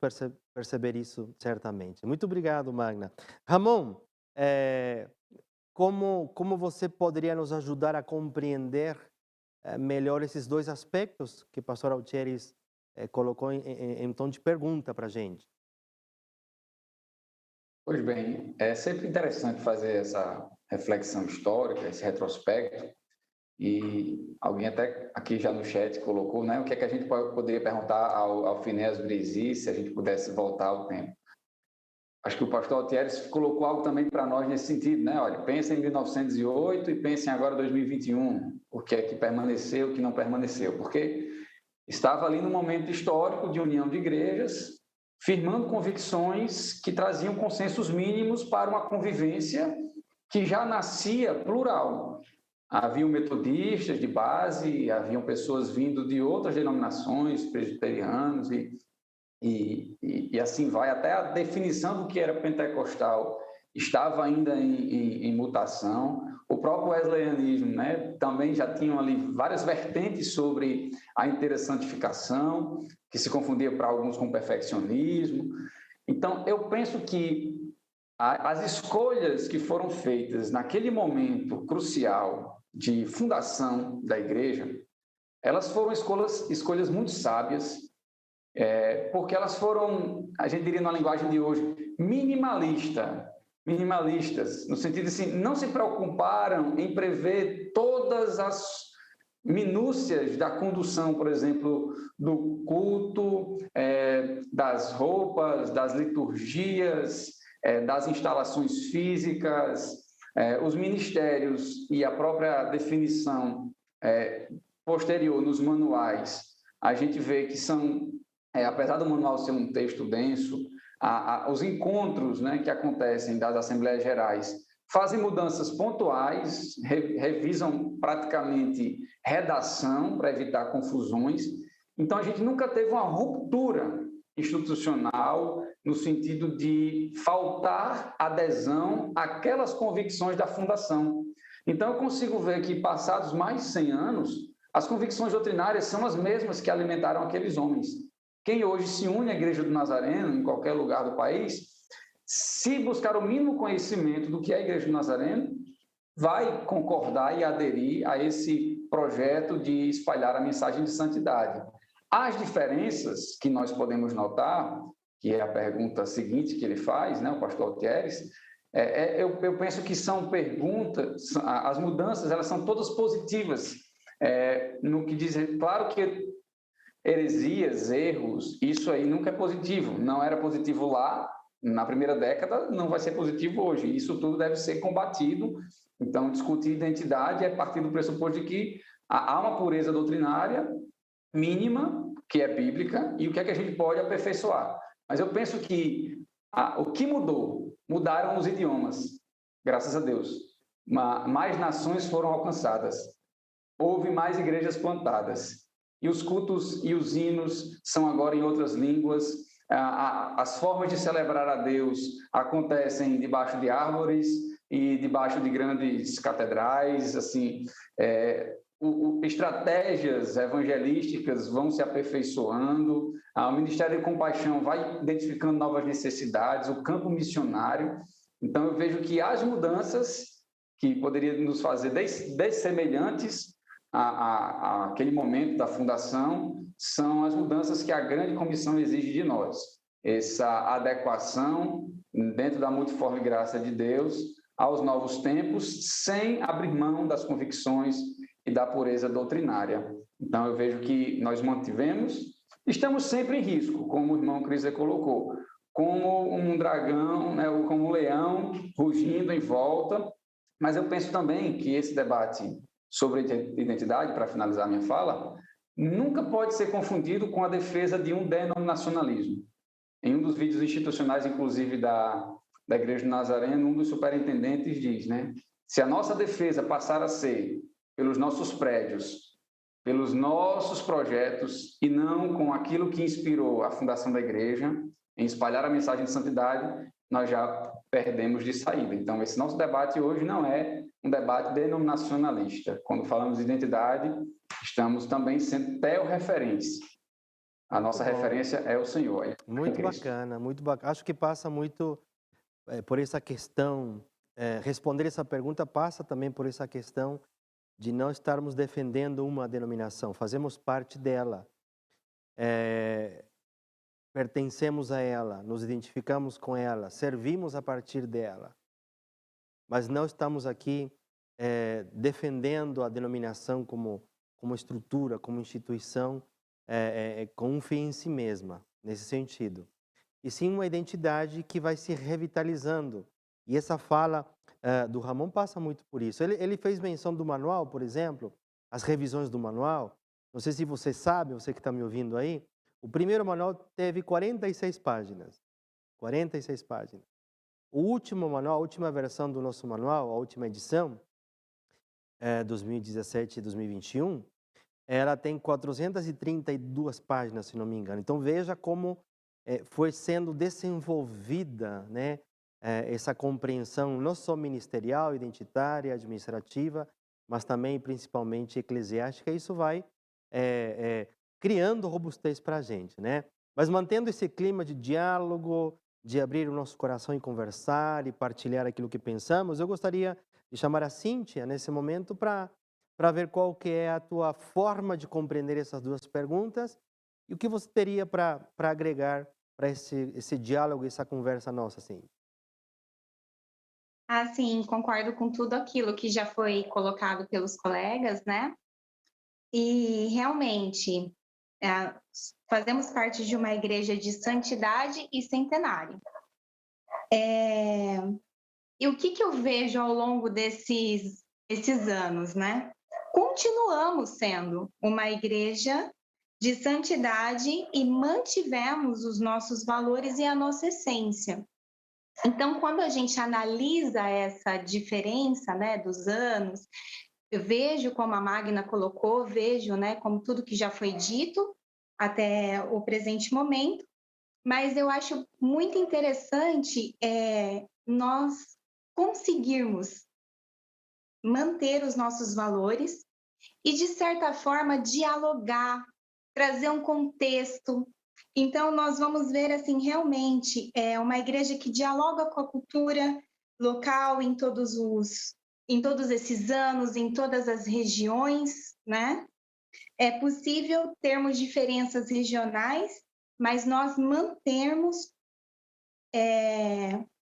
perceber isso certamente. Muito obrigado, Magna. Ramon, como você poderia nos ajudar a compreender melhor esses 2 aspectos que o pastor Altieri colocou em tom de pergunta para a gente? Pois bem, é sempre interessante fazer essa reflexão histórica, esse retrospecto, e alguém até aqui já no chat colocou, né, o que é que a gente poderia perguntar ao Phineas Bressi se a gente pudesse voltar ao tempo. Acho que o pastor Altieri colocou algo também para nós nesse sentido, né? Olha, pensem em 1908 e pensem agora em 2021, o que é que permaneceu, o que não permaneceu, porque estava ali num momento histórico de união de igrejas, firmando convicções que traziam consensos mínimos para uma convivência que já nascia plural. Haviam metodistas de base, haviam pessoas vindo de outras denominações, presbiterianos e assim vai, até a definição do que era pentecostal estava ainda em mutação. O próprio wesleyanismo, né, também já tinham ali várias vertentes sobre a inteira santificação, que se confundia para alguns com perfeccionismo. Então, eu penso que as escolhas que foram feitas naquele momento crucial de fundação da igreja, elas foram escolhas muito sábias, porque elas foram, a gente diria na linguagem de hoje, minimalistas, no sentido assim, não se preocuparam em prever todas as minúcias da condução, por exemplo, do culto, das roupas, das liturgias, das instalações físicas, os ministérios e a própria definição posterior nos manuais. A gente vê que são, apesar do manual ser um texto denso, os encontros, né, que acontecem das Assembleias Gerais fazem mudanças pontuais, revisam praticamente redação para evitar confusões. Então, a gente nunca teve uma ruptura institucional, no sentido de faltar adesão àquelas convicções da fundação. Então, eu consigo ver que, passados mais de 100 anos, as convicções doutrinárias são as mesmas que alimentaram aqueles homens. Quem hoje se une à Igreja do Nazareno, em qualquer lugar do país, se buscar o mínimo conhecimento do que é a Igreja do Nazareno, vai concordar e aderir a esse projeto de espalhar a mensagem de santidade. As diferenças que nós podemos notar, que é a pergunta seguinte que ele faz, né, o pastor Altieres, eu penso que são perguntas, as mudanças, elas são todas positivas, no que diz, claro que heresias, erros, isso aí nunca é positivo, não era positivo lá, na primeira década, não vai ser positivo hoje, isso tudo deve ser combatido. Então, discutir identidade é partir do pressuposto de que há uma pureza doutrinária mínima, que é bíblica, e o que é que a gente pode aperfeiçoar. Mas eu penso que o que mudou? Mudaram os idiomas, graças a Deus. Mais nações foram alcançadas. Houve mais igrejas plantadas. E os cultos e os hinos são agora em outras línguas. As formas de celebrar a Deus acontecem debaixo de árvores e debaixo de grandes catedrais, assim, estratégias evangelísticas vão se aperfeiçoando, o Ministério de Compaixão vai identificando novas necessidades, o campo missionário. Então, eu vejo que as mudanças que poderiam nos fazer dessemelhantes àquele momento da fundação são as mudanças que a grande comissão exige de nós. Essa adequação dentro da multiforme graça de Deus aos novos tempos, sem abrir mão das convicções e da pureza doutrinária. Então, eu vejo que nós mantivemos, estamos sempre em risco, como o irmão Cris colocou, como um dragão, né, ou como um leão rugindo em volta, mas eu penso também que esse debate sobre identidade, para finalizar minha fala, nunca pode ser confundido com a defesa de um denominacionalismo. Em um dos vídeos institucionais, inclusive, da Igreja do Nazareno, um dos superintendentes diz, né, se a nossa defesa passar a ser pelos nossos prédios, pelos nossos projetos, e não com aquilo que inspirou a fundação da igreja, em espalhar a mensagem de santidade, nós já perdemos de saída. Então, esse nosso debate hoje não é um debate denominacionalista. Quando falamos de identidade, estamos também sendo teorreferentes. A nossa referência é o Senhor. Muito bacana, muito bacana. Acho que passa muito por essa questão, responder essa pergunta passa também por essa questão de não estarmos defendendo uma denominação, fazemos parte dela, pertencemos a ela, nos identificamos com ela, servimos a partir dela, mas não estamos aqui defendendo a denominação como estrutura, como instituição, com um fim em si mesma, nesse sentido. E sim uma identidade que vai se revitalizando. E essa fala do Ramon passa muito por isso. Ele fez menção do manual, por exemplo, as revisões do manual. Não sei se você sabe, você que está me ouvindo aí, o primeiro manual teve 46 páginas. 46 páginas. O último manual, a última versão do nosso manual, a última edição, 2017 e 2021, ela tem 432 páginas, se não me engano. Então, veja como foi sendo desenvolvida, né, essa compreensão não só ministerial, identitária, administrativa, mas também, principalmente, eclesiástica. Isso vai criando robustez para a gente, né? Mas mantendo esse clima de diálogo, de abrir o nosso coração e conversar e partilhar aquilo que pensamos, eu gostaria de chamar a Cíntia, nesse momento, para ver qual que é a tua forma de compreender essas duas perguntas e o que você teria para agregar para esse diálogo, essa conversa nossa, Cíntia. Sim, concordo com tudo aquilo que já foi colocado pelos colegas, né? E realmente fazemos parte de uma igreja de santidade e centenário. E o que eu vejo ao longo desses anos, né? Continuamos sendo uma igreja de santidade e mantivemos os nossos valores e a nossa essência. Então, quando a gente analisa essa diferença, né, dos anos, eu vejo como a Magna colocou, vejo, né, como tudo que já foi dito até o presente momento, mas eu acho muito interessante nós conseguirmos manter os nossos valores e, de certa forma, dialogar, trazer um contexto. Então, nós vamos ver, assim, realmente, uma igreja que dialoga com a cultura local em todos esses anos, em todas as regiões, né? É possível termos diferenças regionais, mas nós mantermos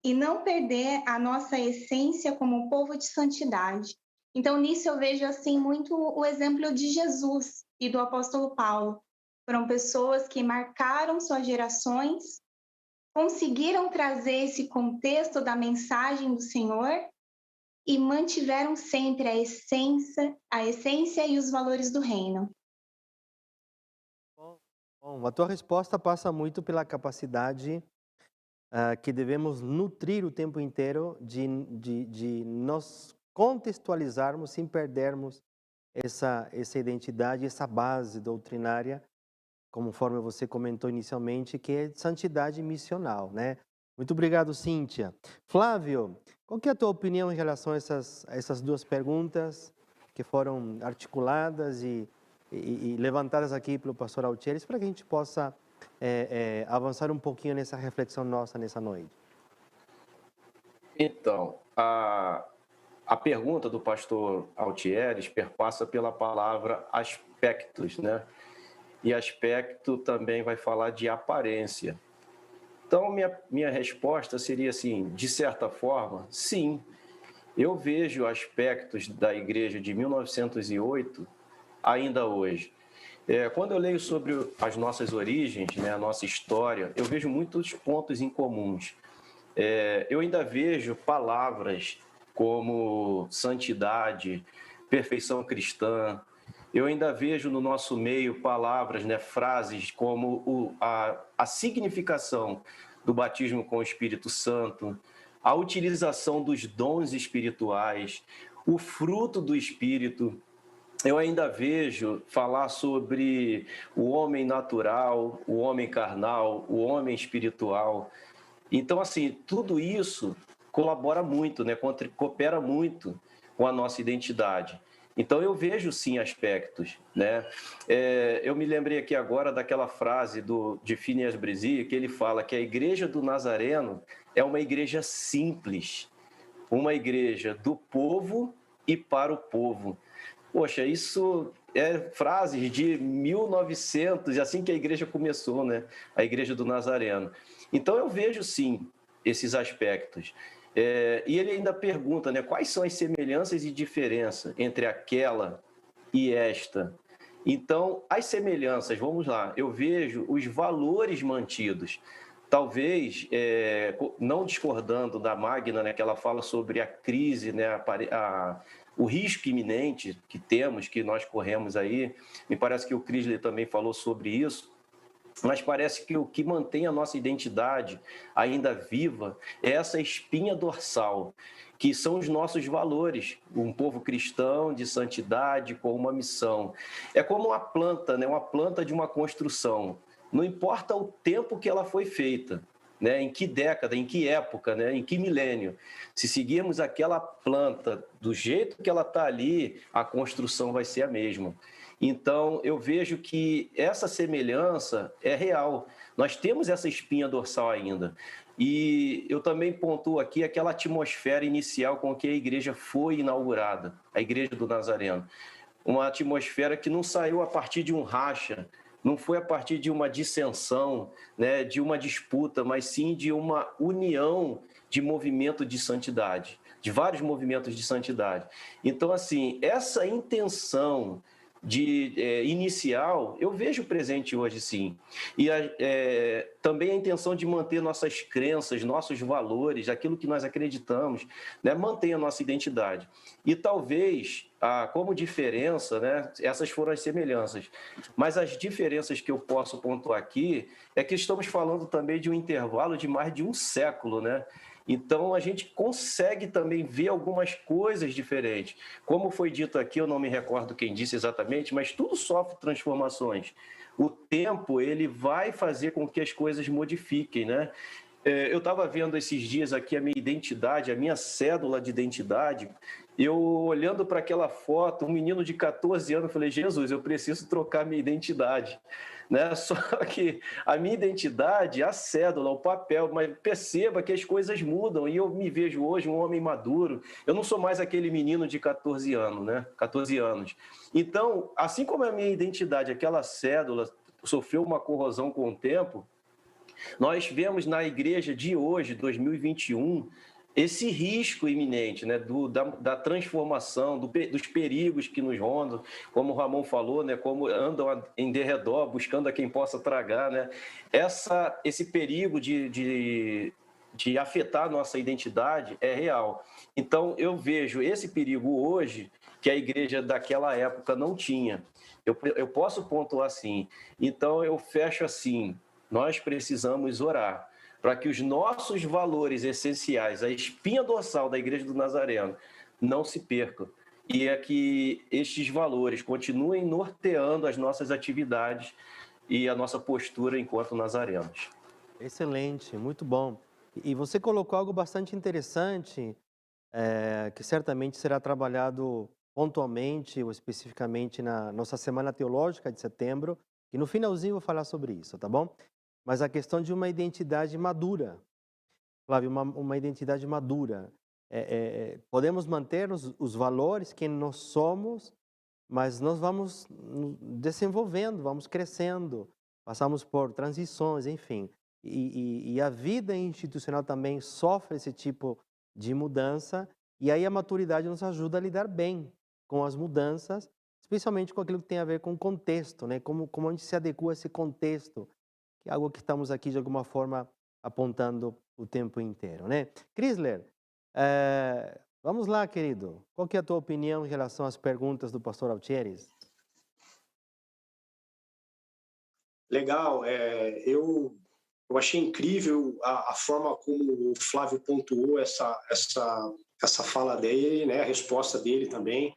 e não perder a nossa essência como um povo de santidade. Então, nisso eu vejo assim muito o exemplo de Jesus e do apóstolo Paulo. Foram pessoas que marcaram suas gerações, conseguiram trazer esse contexto da mensagem do Senhor e mantiveram sempre a essência e os valores do reino. Bom, a tua resposta passa muito pela capacidade que devemos nutrir o tempo inteiro de nos contextualizarmos sem perdermos essa identidade, essa base doutrinária, conforme você comentou inicialmente, que é santidade missional, né? Muito obrigado, Cíntia. Flávio, qual que é a tua opinião em relação a essas duas perguntas que foram articuladas e levantadas aqui pelo pastor Altieri, para que a gente possa avançar um pouquinho nessa reflexão nossa nessa noite? Então, a pergunta do pastor Altieres perpassa pela palavra aspectos, né? E aspecto também vai falar de aparência. Então, minha resposta seria assim, de certa forma, sim. Eu vejo aspectos da igreja de 1908 ainda hoje. Quando eu leio sobre as nossas origens, né, a nossa história, eu vejo muitos pontos em comuns. Eu ainda vejo palavras como santidade, perfeição cristã. Eu ainda vejo no nosso meio palavras, né, frases como a significação do batismo com o Espírito Santo, a utilização dos dons espirituais, o fruto do Espírito. Eu ainda vejo falar sobre o homem natural, o homem carnal, o homem espiritual. Então, assim, tudo isso colabora muito, né? Coopera muito com a nossa identidade. Então, eu vejo, sim, aspectos, né? Eu me lembrei aqui agora daquela frase de Phineas Bresee, que ele fala que a igreja do Nazareno é uma igreja simples, uma igreja do povo e para o povo. Poxa, isso é frases de 1900, assim que a igreja começou, né? A igreja do Nazareno. Então, eu vejo, sim, esses aspectos. E ele ainda pergunta, né? Quais são as semelhanças e diferenças entre aquela e esta? Então, as semelhanças, vamos lá, eu vejo os valores mantidos. Talvez, não discordando da Magna, né, que ela fala sobre a crise, né, o risco iminente que temos, que nós corremos aí. Me parece que o Crisley também falou sobre isso. Mas parece que o que mantém a nossa identidade ainda viva é essa espinha dorsal, que são os nossos valores, um povo cristão de santidade com uma missão. É como uma planta, né? Uma planta de uma construção. Não importa o tempo que ela foi feita, né? Em que década, em que época, né? Em que milênio. Se seguirmos aquela planta do jeito que ela está ali, a construção vai ser a mesma. Então, eu vejo que essa semelhança é real. Nós temos essa espinha dorsal ainda. E eu também pontuo aqui aquela atmosfera inicial com que a igreja foi inaugurada, a Igreja do Nazareno. Uma atmosfera que não saiu a partir de um racha, não foi a partir de uma dissensão, né, de uma disputa, mas sim de uma união de movimento de santidade, de vários movimentos de santidade. Então, assim, essa intenção inicial, eu vejo presente hoje, sim. E também a intenção de manter nossas crenças, nossos valores, aquilo que nós acreditamos, né, manter a nossa identidade. E talvez, como diferença, né, essas foram as semelhanças. Mas as diferenças que eu posso pontuar aqui é que estamos falando também de um intervalo de mais de um século, né? Então, a gente consegue também ver algumas coisas diferentes. Como foi dito aqui, eu não me recordo quem disse exatamente, mas tudo sofre transformações. O tempo, ele vai fazer com que as coisas modifiquem, né? Eu estava vendo esses dias aqui a minha identidade, a minha cédula de identidade. Eu, olhando para aquela foto, um menino de 14 anos, eu falei, Jesus, eu preciso trocar minha identidade. Né? Só que a minha identidade, a cédula, o papel, mas perceba que as coisas mudam e eu me vejo hoje um homem maduro. Eu não sou mais aquele menino de 14 anos, né? 14 anos. Então, assim como a minha identidade, aquela cédula, sofreu uma corrosão com o tempo, nós vemos na igreja de hoje, 2021, esse risco iminente, né, da transformação, dos perigos que nos rondam, como o Ramon falou, né, como andam em derredor, buscando a quem possa tragar. Né, esse perigo de afetar a nossa identidade é real. Então, eu vejo esse perigo hoje que a igreja daquela época não tinha. Eu posso pontuar assim. Então, eu fecho assim. Nós precisamos orar para que os nossos valores essenciais, a espinha dorsal da Igreja do Nazareno, não se percam. E é que estes valores continuem norteando as nossas atividades e a nossa postura enquanto nazarenos. Excelente, muito bom. E você colocou algo bastante interessante, que certamente será trabalhado pontualmente ou especificamente na nossa Semana Teológica de setembro, e no finalzinho eu vou falar sobre isso, tá bom? Mas a questão de uma identidade madura, Flávio, uma identidade madura. Podemos manter os valores que nós somos, mas nós vamos desenvolvendo, vamos crescendo, passamos por transições, enfim. E a vida institucional também sofre esse tipo de mudança, e aí a maturidade nos ajuda a lidar bem com as mudanças, especialmente com aquilo que tem a ver com o contexto, né? Como a gente se adequa a esse contexto, que é algo que estamos aqui, de alguma forma, apontando o tempo inteiro, né? Chrysler, vamos lá, querido. Qual que é a tua opinião em relação às perguntas do pastor Altieres? Legal. Eu achei incrível a forma como o Flávio pontuou essa fala dele, né? A resposta dele também.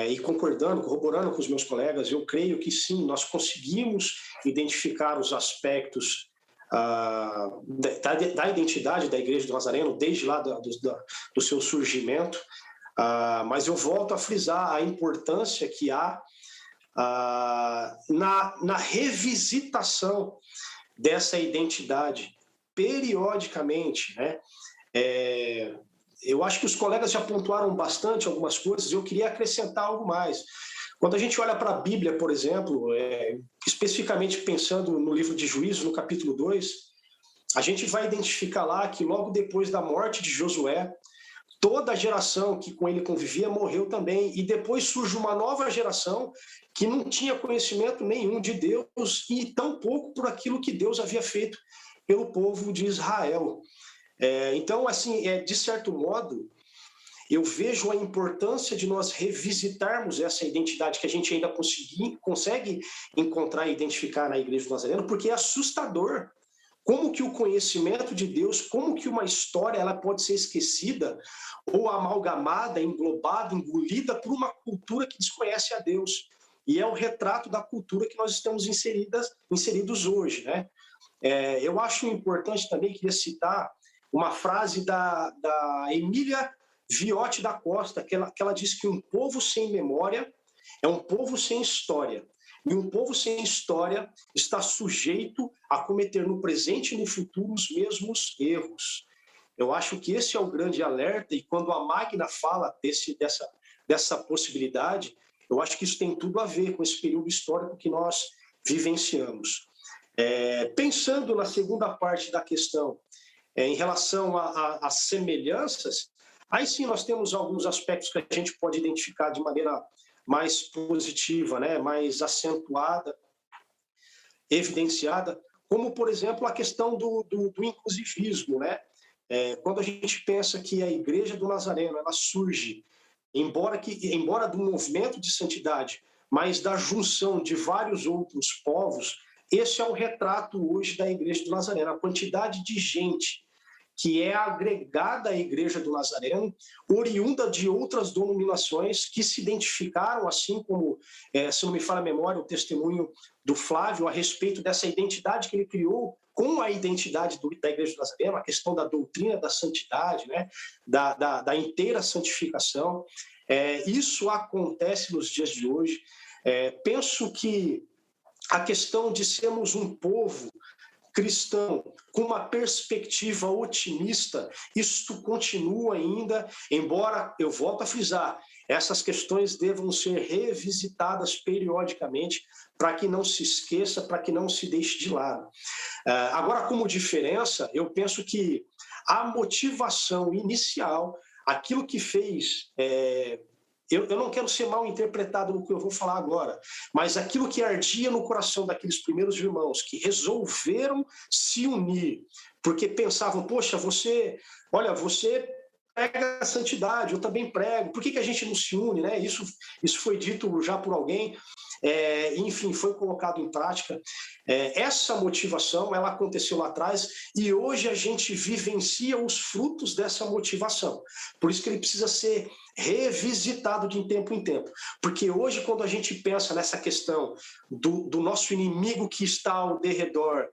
E corroborando com os meus colegas, eu creio que sim, nós conseguimos identificar os aspectos da identidade da Igreja do Nazareno, desde lá do seu surgimento, mas eu volto a frisar a importância que há na revisitação dessa identidade, periodicamente, né? Eu acho que os colegas já pontuaram bastante algumas coisas, eu queria acrescentar algo mais. Quando a gente olha para a Bíblia, por exemplo, especificamente pensando no livro de Juízes, no capítulo 2, a gente vai identificar lá que logo depois da morte de Josué, toda a geração que com ele convivia morreu também, e depois surge uma nova geração que não tinha conhecimento nenhum de Deus e tampouco por aquilo que Deus havia feito pelo povo de Israel. Então, assim, de certo modo, eu vejo a importância de nós revisitarmos essa identidade que a gente ainda consegue encontrar e identificar na Igreja do Nazareno, porque é assustador como que o conhecimento de Deus, como que uma história ela pode ser esquecida ou amalgamada, englobada, engolida por uma cultura que desconhece a Deus. E é o retrato da cultura que nós estamos inseridos hoje, né? Eu acho importante também, queria citar uma frase da Emília Viotti da Costa, que ela diz que um povo sem memória é um povo sem história. E um povo sem história está sujeito a cometer no presente e no futuro os mesmos erros. Eu acho que esse é o grande alerta, e quando a Magna fala dessa possibilidade, eu acho que isso tem tudo a ver com esse período histórico que nós vivenciamos. Pensando na segunda parte da questão, em relação às semelhanças, aí sim nós temos alguns aspectos que a gente pode identificar de maneira mais positiva, né? Mais acentuada, evidenciada, como, por exemplo, a questão do inclusivismo, né? Quando a gente pensa que a Igreja do Nazareno ela surge, embora do movimento de santidade, mas da junção de vários outros povos, esse é o retrato hoje da Igreja do Nazareno, a quantidade de gente que é agregada à Igreja do Nazareno, oriunda de outras denominações que se identificaram, assim como, se não me falha a memória, o testemunho do Flávio a respeito dessa identidade que ele criou com a identidade da Igreja do Nazareno, a questão da doutrina da santidade, né? da inteira santificação. Isso acontece nos dias de hoje. Penso que a questão de sermos um povo cristão com uma perspectiva otimista, isto continua ainda, embora, eu volto a frisar, essas questões devam ser revisitadas periodicamente para que não se esqueça, para que não se deixe de lado. Agora, como diferença, eu penso que a motivação inicial, aquilo que fez... Eu não quero ser mal interpretado no que eu vou falar agora, mas aquilo que ardia no coração daqueles primeiros irmãos que resolveram se unir, porque pensavam, poxa, você prega a santidade, eu também prego, por que a gente não se une, né? Isso foi dito já por alguém, enfim, foi colocado em prática. Essa motivação, ela aconteceu lá atrás e hoje a gente vivencia os frutos dessa motivação. Por isso que ele precisa ser revisitado de tempo em tempo. Porque hoje, quando a gente pensa nessa questão do nosso inimigo que está ao derredor,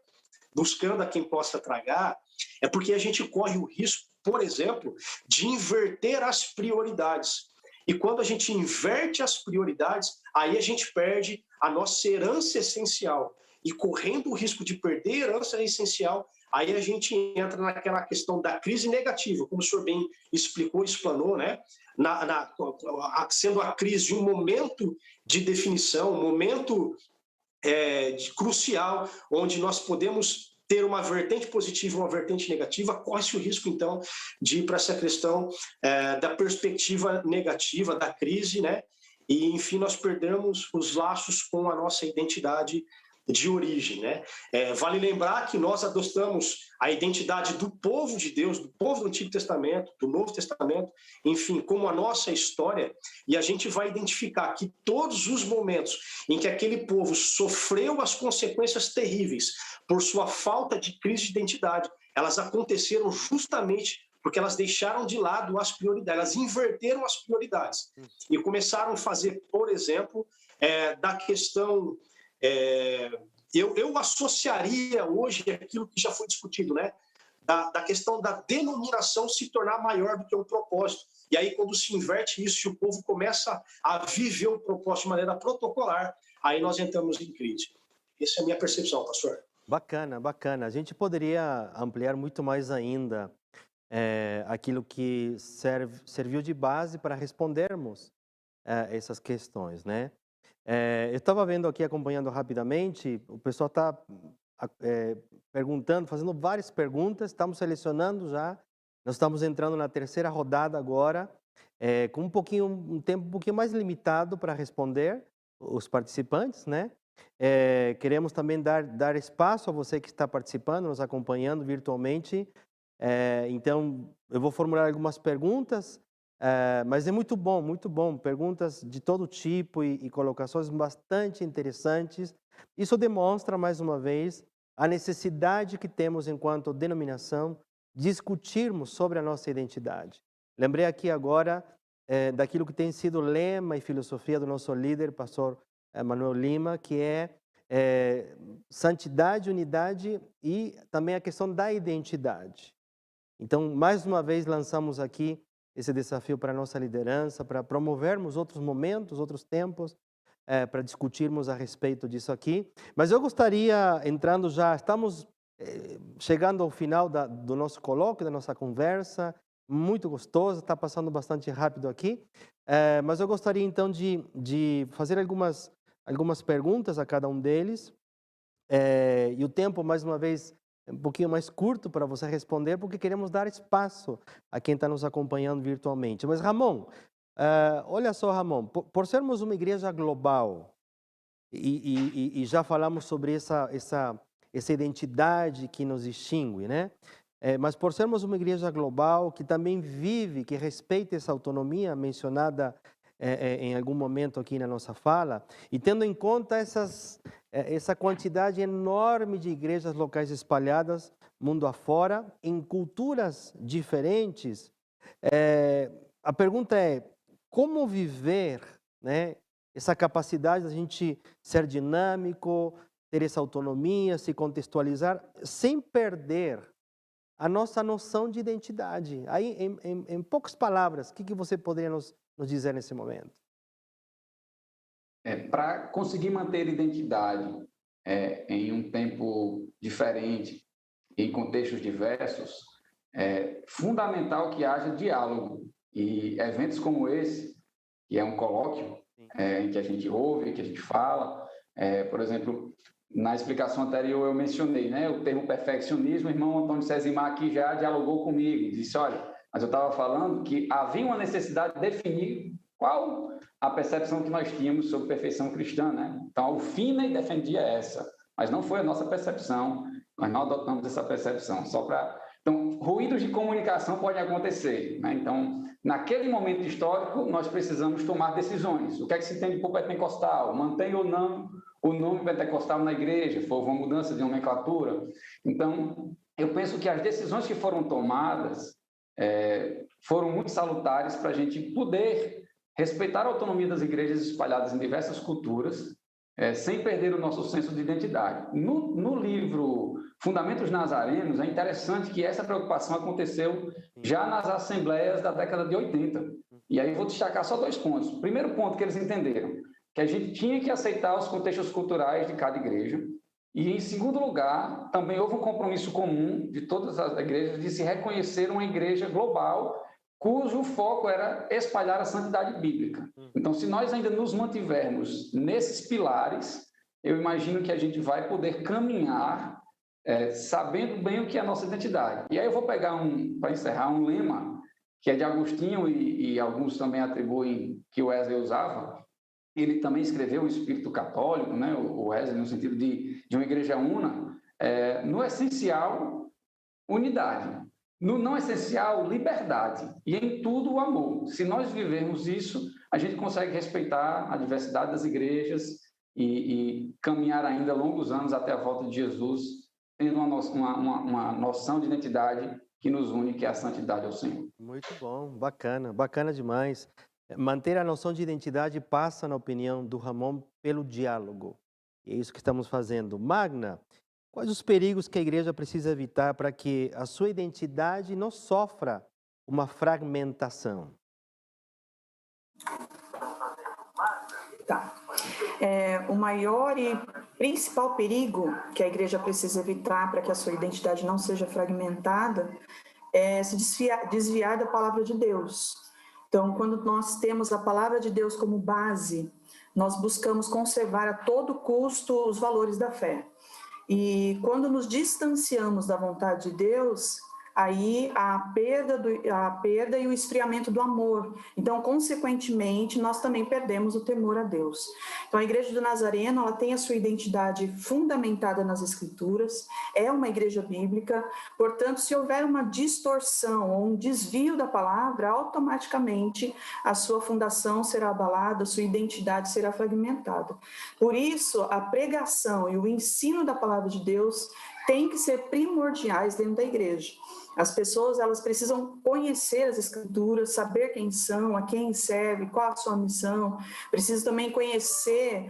buscando a quem possa tragar, é porque a gente corre o risco, por exemplo, de inverter as prioridades. E quando a gente inverte as prioridades, aí a gente perde a nossa herança essencial. E correndo o risco de perder a herança essencial, aí a gente entra naquela questão da crise negativa, como o senhor bem explicou, explanou, né? Sendo a crise um momento de definição, um momento crucial, onde nós podemos ter uma vertente positiva e uma vertente negativa, corre-se o risco, então, de ir para essa questão da perspectiva negativa, da crise, né? E, enfim, nós perdemos os laços com a nossa identidade de origem, né? Vale lembrar que nós adotamos a identidade do povo de Deus, do povo do Antigo Testamento, do Novo Testamento, enfim, como a nossa história, e a gente vai identificar que todos os momentos em que aquele povo sofreu as consequências terríveis por sua falta de crise de identidade, elas aconteceram justamente porque elas deixaram de lado as prioridades, elas inverteram as prioridades e começaram a fazer, por exemplo, da questão... Eu associaria hoje aquilo que já foi discutido, né? Da questão da denominação se tornar maior do que o propósito. E aí, quando se inverte isso e o povo começa a viver o propósito de maneira protocolar, aí nós entramos em crise. Essa é a minha percepção, pastor. Bacana, bacana. A gente poderia ampliar muito mais ainda aquilo que serviu de base para respondermos essas questões, né? Eu estava vendo aqui, acompanhando rapidamente, o pessoal está perguntando, fazendo várias perguntas, estamos selecionando já, nós estamos entrando na terceira rodada agora, com um tempo um pouquinho mais limitado para responder os participantes, né? Queremos também dar espaço a você que está participando, nos acompanhando virtualmente, então eu vou formular algumas perguntas, mas é muito bom, perguntas de todo tipo e colocações bastante interessantes. Isso demonstra, mais uma vez, a necessidade que temos enquanto denominação discutirmos sobre a nossa identidade. Lembrei aqui agora daquilo que tem sido lema e filosofia do nosso líder, pastor Manuel Lima, que é santidade, unidade e também a questão da identidade. Então, mais uma vez, lançamos aqui esse desafio para a nossa liderança, para promovermos outros momentos, outros tempos, para discutirmos a respeito disso aqui. Mas eu gostaria, entrando já, estamos chegando ao final do nosso colóquio, da nossa conversa, muito gostosa, está passando bastante rápido aqui, mas eu gostaria então de fazer algumas perguntas a cada um deles, e o tempo, mais uma vez, um pouquinho mais curto para você responder, porque queremos dar espaço a quem está nos acompanhando virtualmente. Mas, Ramon, olha só, Ramon, por sermos uma igreja global, e já falamos sobre essa identidade que nos distingue, né? Mas por sermos uma igreja global que também vive, que respeita essa autonomia mencionada em algum momento aqui na nossa fala, e tendo em conta essa quantidade enorme de igrejas locais espalhadas mundo afora, em culturas diferentes. A pergunta é, como viver, né, essa capacidade da gente ser dinâmico, ter essa autonomia, se contextualizar, sem perder a nossa noção de identidade. Aí, em poucas palavras, o que você poderia nos dizer nesse momento? Para conseguir manter identidade em um tempo diferente, em contextos diversos, é fundamental que haja diálogo. E eventos como esse, que é um colóquio, em que a gente ouve, que a gente fala, por exemplo, na explicação anterior eu mencionei, né, o termo perfeccionismo. O irmão Antônio Cesimar aqui já dialogou comigo, disse, olha, mas eu estava falando que havia uma necessidade de definir qual a percepção que nós tínhamos sobre perfeição cristã, né? Então, o Finney defendia essa, mas não foi a nossa percepção, nós não adotamos essa percepção, Então, ruídos de comunicação podem acontecer, né? Então, naquele momento histórico, nós precisamos tomar decisões. O que é que se tem de por pentecostal? Mantém ou não o nome pentecostal na igreja? Foi uma mudança de nomenclatura? Então, eu penso que as decisões que foram tomadas foram muito salutares para a gente poder respeitar a autonomia das igrejas espalhadas em diversas culturas, sem perder o nosso senso de identidade. No livro Fundamentos Nazarenos, é interessante que essa preocupação aconteceu já nas assembleias da década de 80. E aí vou destacar só 2 pontos. O primeiro ponto que eles entenderam, que a gente tinha que aceitar os contextos culturais de cada igreja. E, em segundo lugar, também houve um compromisso comum de todas as igrejas de se reconhecer uma igreja global cujo foco era espalhar a santidade bíblica. Então, se nós ainda nos mantivermos nesses pilares, eu imagino que a gente vai poder caminhar sabendo bem o que é a nossa identidade. E aí eu vou pegar, para encerrar, um lema que é de Agostinho e alguns também atribuem que o Wesley usava. Ele também escreveu o espírito católico, né? O Wesley, no sentido de uma igreja una, no essencial, unidade. No não essencial, liberdade. E em tudo, o amor. Se nós vivermos isso, a gente consegue respeitar a diversidade das igrejas e caminhar ainda longos anos até a volta de Jesus, tendo uma noção de identidade que nos une, que é a santidade ao Senhor. Muito bom, bacana, bacana demais. Manter a noção de identidade passa, na opinião do Ramon, pelo diálogo. E é isso que estamos fazendo. Magna, quais os perigos que a igreja precisa evitar para que a sua identidade não sofra uma fragmentação? Tá. O maior e principal perigo que a igreja precisa evitar para que a sua identidade não seja fragmentada é se desviar da palavra de Deus. Então, quando nós temos a palavra de Deus como base, nós buscamos conservar a todo custo os valores da fé. E quando nos distanciamos da vontade de Deus, aí a perda e o esfriamento do amor. Então, consequentemente, nós também perdemos o temor a Deus. Então, a Igreja do Nazareno, ela tem a sua identidade fundamentada nas Escrituras, é uma igreja bíblica, portanto, se houver uma distorção ou um desvio da palavra, automaticamente a sua fundação será abalada, a sua identidade será fragmentada. Por isso, a pregação e o ensino da palavra de Deus têm que ser primordiais dentro da igreja. As pessoas, elas precisam conhecer as Escrituras, saber quem são, a quem serve, qual a sua missão. Precisam também conhecer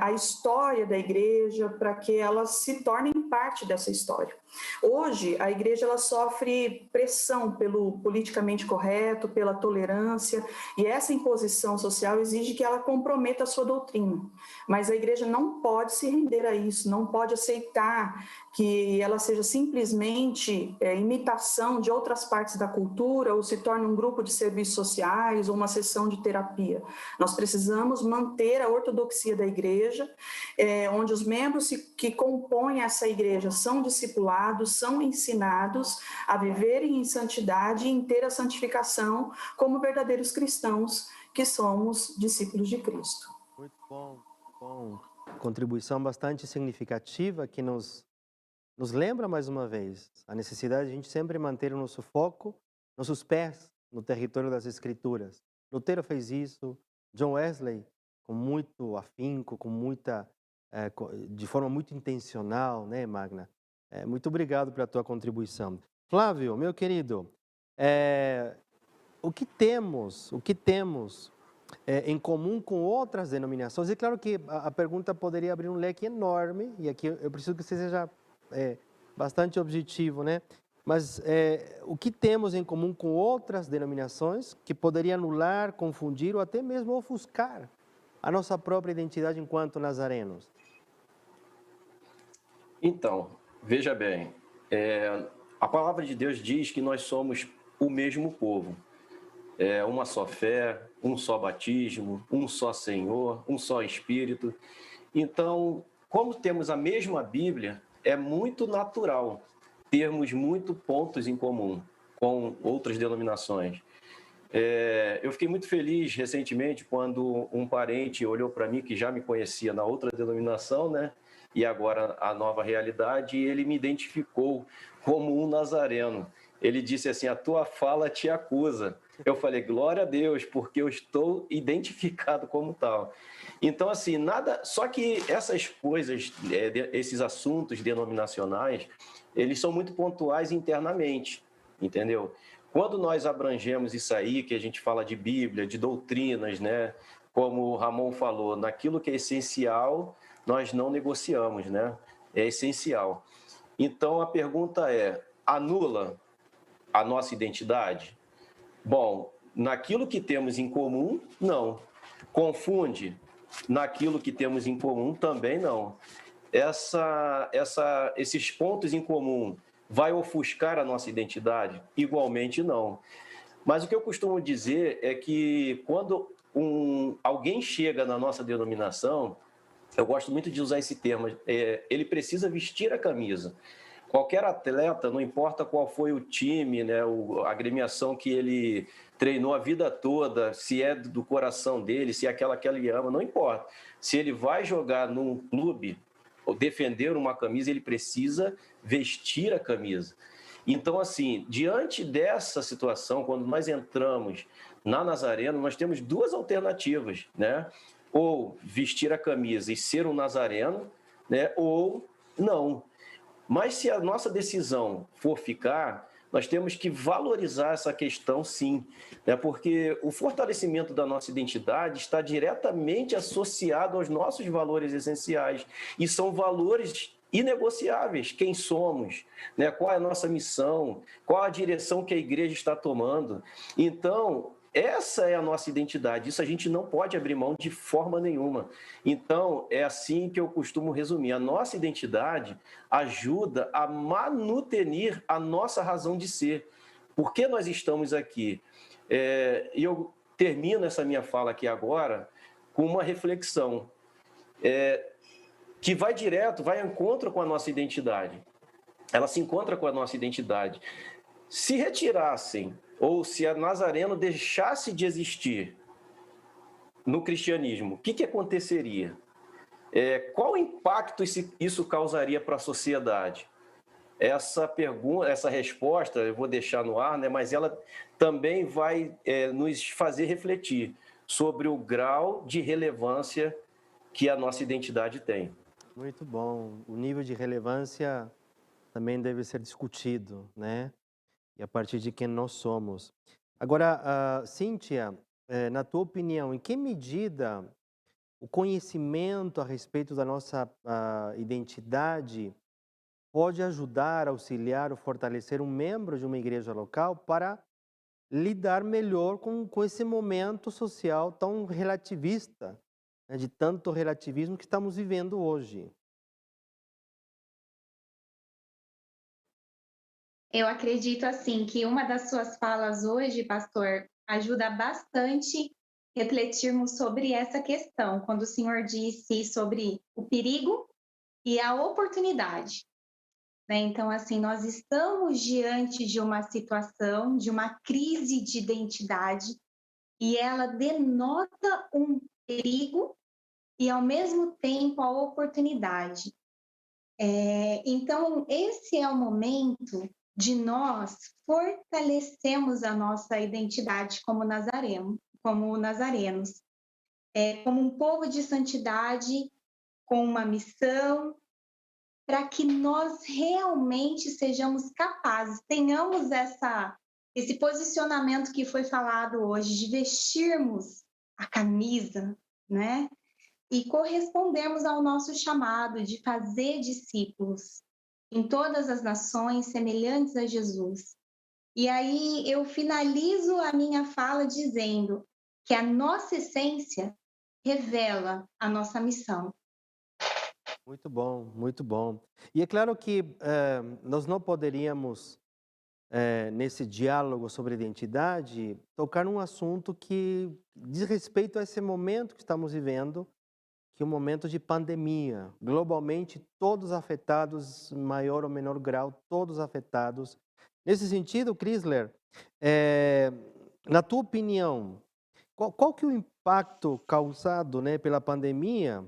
a história da igreja para que elas se tornem parte dessa história. Hoje, a igreja ela sofre pressão pelo politicamente correto, pela tolerância, e essa imposição social exige que ela comprometa a sua doutrina. Mas a igreja não pode se render a isso, não pode aceitar que ela seja simplesmente imitação de outras partes da cultura ou se torne um grupo de serviços sociais ou uma sessão de terapia. Nós precisamos manter a ortodoxia da igreja, onde os membros que compõem essa igreja são discipulados, são ensinados a viverem em santidade e em ter a santificação como verdadeiros cristãos que somos discípulos de Cristo. Muito bom, bom. Contribuição bastante significativa que nos lembra mais uma vez a necessidade de a gente sempre manter o nosso foco, nossos pés no território das Escrituras. Lutero fez isso, John Wesley com muito afinco, de forma muito intencional, né, Magna? Muito obrigado pela tua contribuição. Flávio, meu querido, o que temos em comum com outras denominações? É claro que a pergunta poderia abrir um leque enorme, e aqui eu preciso que você seja bastante objetivo, né? Mas o que temos em comum com outras denominações que poderia anular, confundir ou até mesmo ofuscar a nossa própria identidade enquanto nazarenos? Então, veja bem, a palavra de Deus diz que nós somos o mesmo povo. Uma só fé, um só batismo, um só Senhor, um só Espírito. Então, como temos a mesma Bíblia, é muito natural termos muitos pontos em comum com outras denominações. Eu fiquei muito feliz recentemente quando um parente olhou para mim, que já me conhecia na outra denominação, né? E agora a nova realidade, e ele me identificou como um nazareno. Ele disse assim: a tua fala te acusa. Eu falei: glória a Deus, porque eu estou identificado como tal. Então, assim, só que essas coisas, esses assuntos denominacionais, eles são muito pontuais internamente, entendeu? Quando nós abrangemos isso aí, que a gente fala de Bíblia, de doutrinas, né? Como o Ramon falou, naquilo que é essencial, nós não negociamos, né? É essencial. Então, a pergunta anula a nossa identidade? Bom, naquilo que temos em comum, não. Confunde? Naquilo que temos em comum, também não. Esses pontos em comum vai ofuscar a nossa identidade? Igualmente não. Mas o que eu costumo dizer é que quando alguém chega na nossa denominação, eu gosto muito de usar esse termo, ele precisa vestir a camisa. Qualquer atleta, não importa qual foi o time, né, a agremiação que ele treinou a vida toda, se é do coração dele, se é aquela que ele ama, não importa. Se ele vai jogar num clube ou defender uma camisa, ele precisa vestir a camisa. Então, assim, diante dessa situação, quando nós entramos na Nazareno, nós temos duas alternativas, né? Ou vestir a camisa e ser um nazareno, né? Ou não. Mas se a nossa decisão for ficar, nós temos que valorizar essa questão, sim, né? Porque o fortalecimento da nossa identidade está diretamente associado aos nossos valores essenciais, e são valores inegociáveis. Quem somos, né? Qual é a nossa missão, qual a direção que a igreja está tomando. Então, essa é a nossa identidade, isso a gente não pode abrir mão de forma nenhuma. Então, é assim que eu costumo resumir. A nossa identidade ajuda a manutenir a nossa razão de ser. Por que nós estamos aqui? E eu termino essa minha fala aqui agora com uma reflexão que vai ao encontro com a nossa identidade. Ela se encontra com a nossa identidade. Se retirassem, ou se a Nazareno deixasse de existir no cristianismo, o que aconteceria? Qual impacto isso causaria para a sociedade? Essa pergunta, essa resposta eu vou deixar no ar, né? Mas ela também vai nos fazer refletir sobre o grau de relevância que a nossa identidade tem. Muito bom. O nível de relevância também deve ser discutido, né? E a partir de quem nós somos. Agora, Cíntia, na tua opinião, em que medida o conhecimento a respeito da nossa identidade pode ajudar, auxiliar ou fortalecer um membro de uma igreja local para lidar melhor com esse momento social tão relativista, né, de tanto relativismo que estamos vivendo hoje? Eu acredito, assim, que uma das suas falas hoje, pastor, ajuda bastante refletirmos sobre essa questão, quando o senhor disse sobre o perigo e a oportunidade, né? Então, assim, nós estamos diante de uma situação, de uma crise de identidade, e ela denota um perigo e, ao mesmo tempo, a oportunidade. Então, esse é o momento de nós fortalecermos a nossa identidade como nazarenos, como um povo de santidade, com uma missão, para que nós realmente sejamos capazes, tenhamos esse posicionamento que foi falado hoje, de vestirmos a camisa, né? E correspondermos ao nosso chamado de fazer discípulos em todas as nações semelhantes a Jesus. E aí eu finalizo a minha fala dizendo que a nossa essência revela a nossa missão. Muito bom, muito bom. E é claro que nós não poderíamos, nesse diálogo sobre identidade, tocar num assunto que diz respeito a esse momento que estamos vivendo, que é um momento de pandemia. Globalmente, todos afetados, em maior ou menor grau, todos afetados. Nesse sentido, Chrysler, na tua opinião, qual que é o impacto causado, né, pela pandemia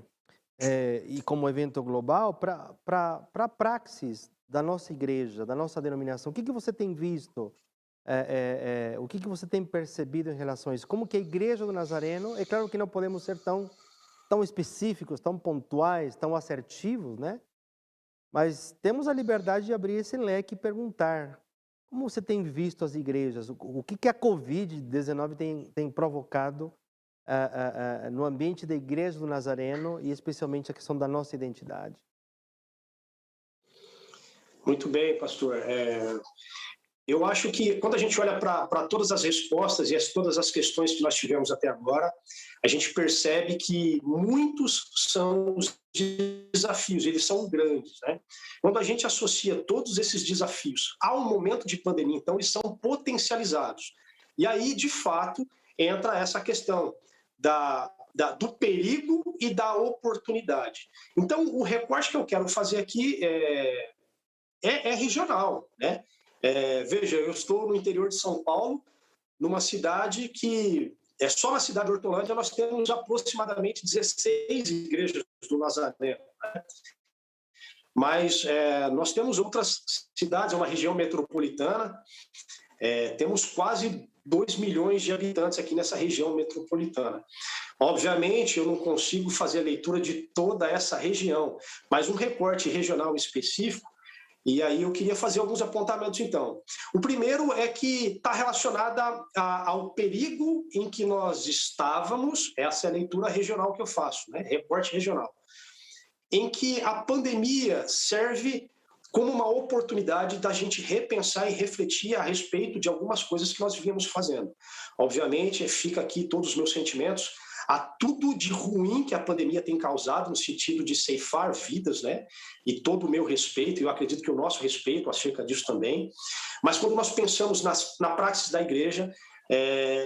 e como evento global para a praxis da nossa igreja, da nossa denominação? O que você tem visto? O que você tem percebido em relação a isso? Como que a Igreja do Nazareno, é claro que não podemos ser tão específicos, tão pontuais, tão assertivos, né? Mas temos a liberdade de abrir esse leque e perguntar: como você tem visto as igrejas? O que a Covid-19 tem provocado no ambiente da Igreja do Nazareno e especialmente a questão da nossa identidade? Muito bem, pastor. Eu acho que quando a gente olha para todas as respostas e todas as questões que nós tivemos até agora, a gente percebe que muitos são os desafios, eles são grandes, né? Quando a gente associa todos esses desafios ao momento de pandemia, então eles são potencializados. E aí, de fato, entra essa questão do perigo e da oportunidade. Então, o recorte que eu quero fazer aqui é regional, né? Veja, eu estou no interior de São Paulo, numa cidade que, só na cidade de Hortolândia, nós temos aproximadamente 16 igrejas do Nazareno. Né? Mas nós temos outras cidades, é uma região metropolitana, temos quase 2 milhões de habitantes aqui nessa região metropolitana. Obviamente, eu não consigo fazer a leitura de toda essa região, mas um recorte regional específico. E aí eu queria fazer alguns apontamentos, então. O primeiro é que está relacionado ao perigo em que nós estávamos, essa é a leitura regional que eu faço, né? Recorte regional, em que a pandemia serve como uma oportunidade da gente repensar e refletir a respeito de algumas coisas que nós vínhamos fazendo. Obviamente, fica aqui todos os meus sentimentos a tudo de ruim que a pandemia tem causado no sentido de ceifar vidas, né? E todo o meu respeito, eu acredito que o nosso respeito acerca disso também. Mas quando nós pensamos na praxis da igreja,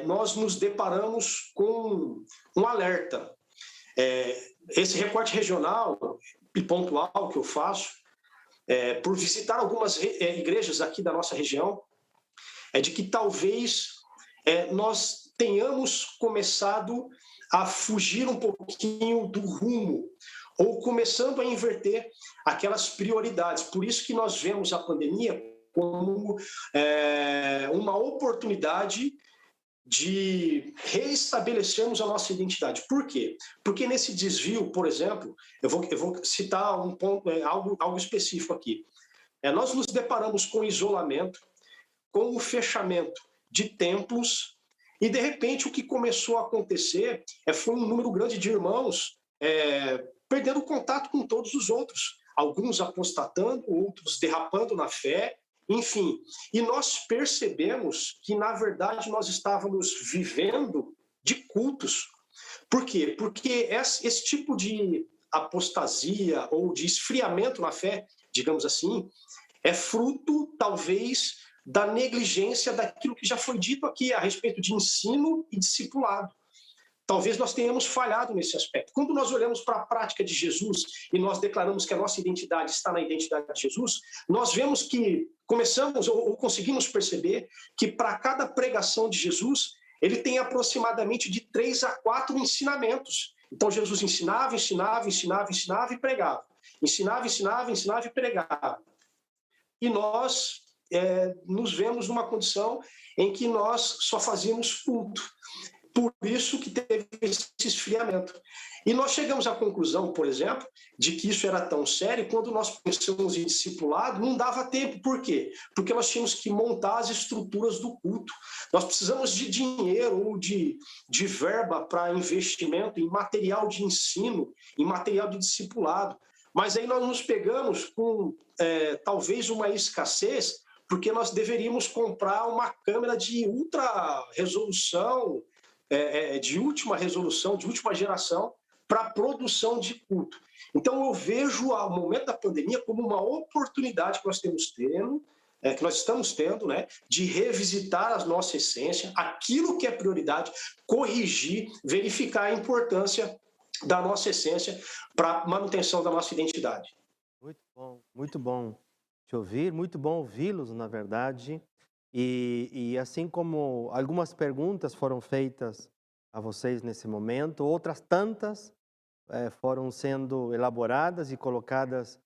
nós nos deparamos com um alerta. Esse recorte regional e pontual que eu faço, por visitar algumas igrejas aqui da nossa região, é de que talvez nós tenhamos começado a fugir um pouquinho do rumo, ou começando a inverter aquelas prioridades. Por isso que nós vemos a pandemia como uma oportunidade de reestabelecermos a nossa identidade. Por quê? Porque nesse desvio, por exemplo, eu vou citar um ponto, algo específico aqui. Nós nos deparamos com isolamento, com o fechamento de templos, e, de repente, o que começou a acontecer foi um número grande de irmãos perdendo contato com todos os outros. Alguns apostatando, outros derrapando na fé, enfim. E nós percebemos que, na verdade, nós estávamos vivendo de cultos. Por quê? Porque esse tipo de apostasia ou de esfriamento na fé, digamos assim, é fruto, talvez, da negligência daquilo que já foi dito aqui a respeito de ensino e discipulado. Talvez nós tenhamos falhado nesse aspecto. Quando nós olhamos para a prática de Jesus e nós declaramos que a nossa identidade está na identidade de Jesus, nós vemos que começamos ou conseguimos perceber que para cada pregação de Jesus, ele tem aproximadamente de 3 a 4 ensinamentos. Então Jesus ensinava e pregava. Ensinava e pregava. E nós nos vemos numa condição em que nós só fazíamos culto. Por isso que teve esse esfriamento. E nós chegamos à conclusão, por exemplo, de que isso era tão sério, quando nós pensamos em discipulado, não dava tempo. Por quê? Porque nós tínhamos que montar as estruturas do culto. Nós precisamos de dinheiro ou de verba para investimento em material de ensino, em material de discipulado. Mas aí nós nos pegamos com talvez uma escassez, porque nós deveríamos comprar uma câmera de ultra resolução, de última resolução, de última geração, para a produção de culto. Então, eu vejo o momento da pandemia como uma oportunidade que nós estamos tendo, né, de revisitar a nossa essência, aquilo que é prioridade, corrigir, verificar a importância da nossa essência para a manutenção da nossa identidade. Muito bom te ouvir, muito bom ouvi-los, na verdade. E assim como algumas perguntas foram feitas a vocês nesse momento, outras tantas foram sendo elaboradas e colocadas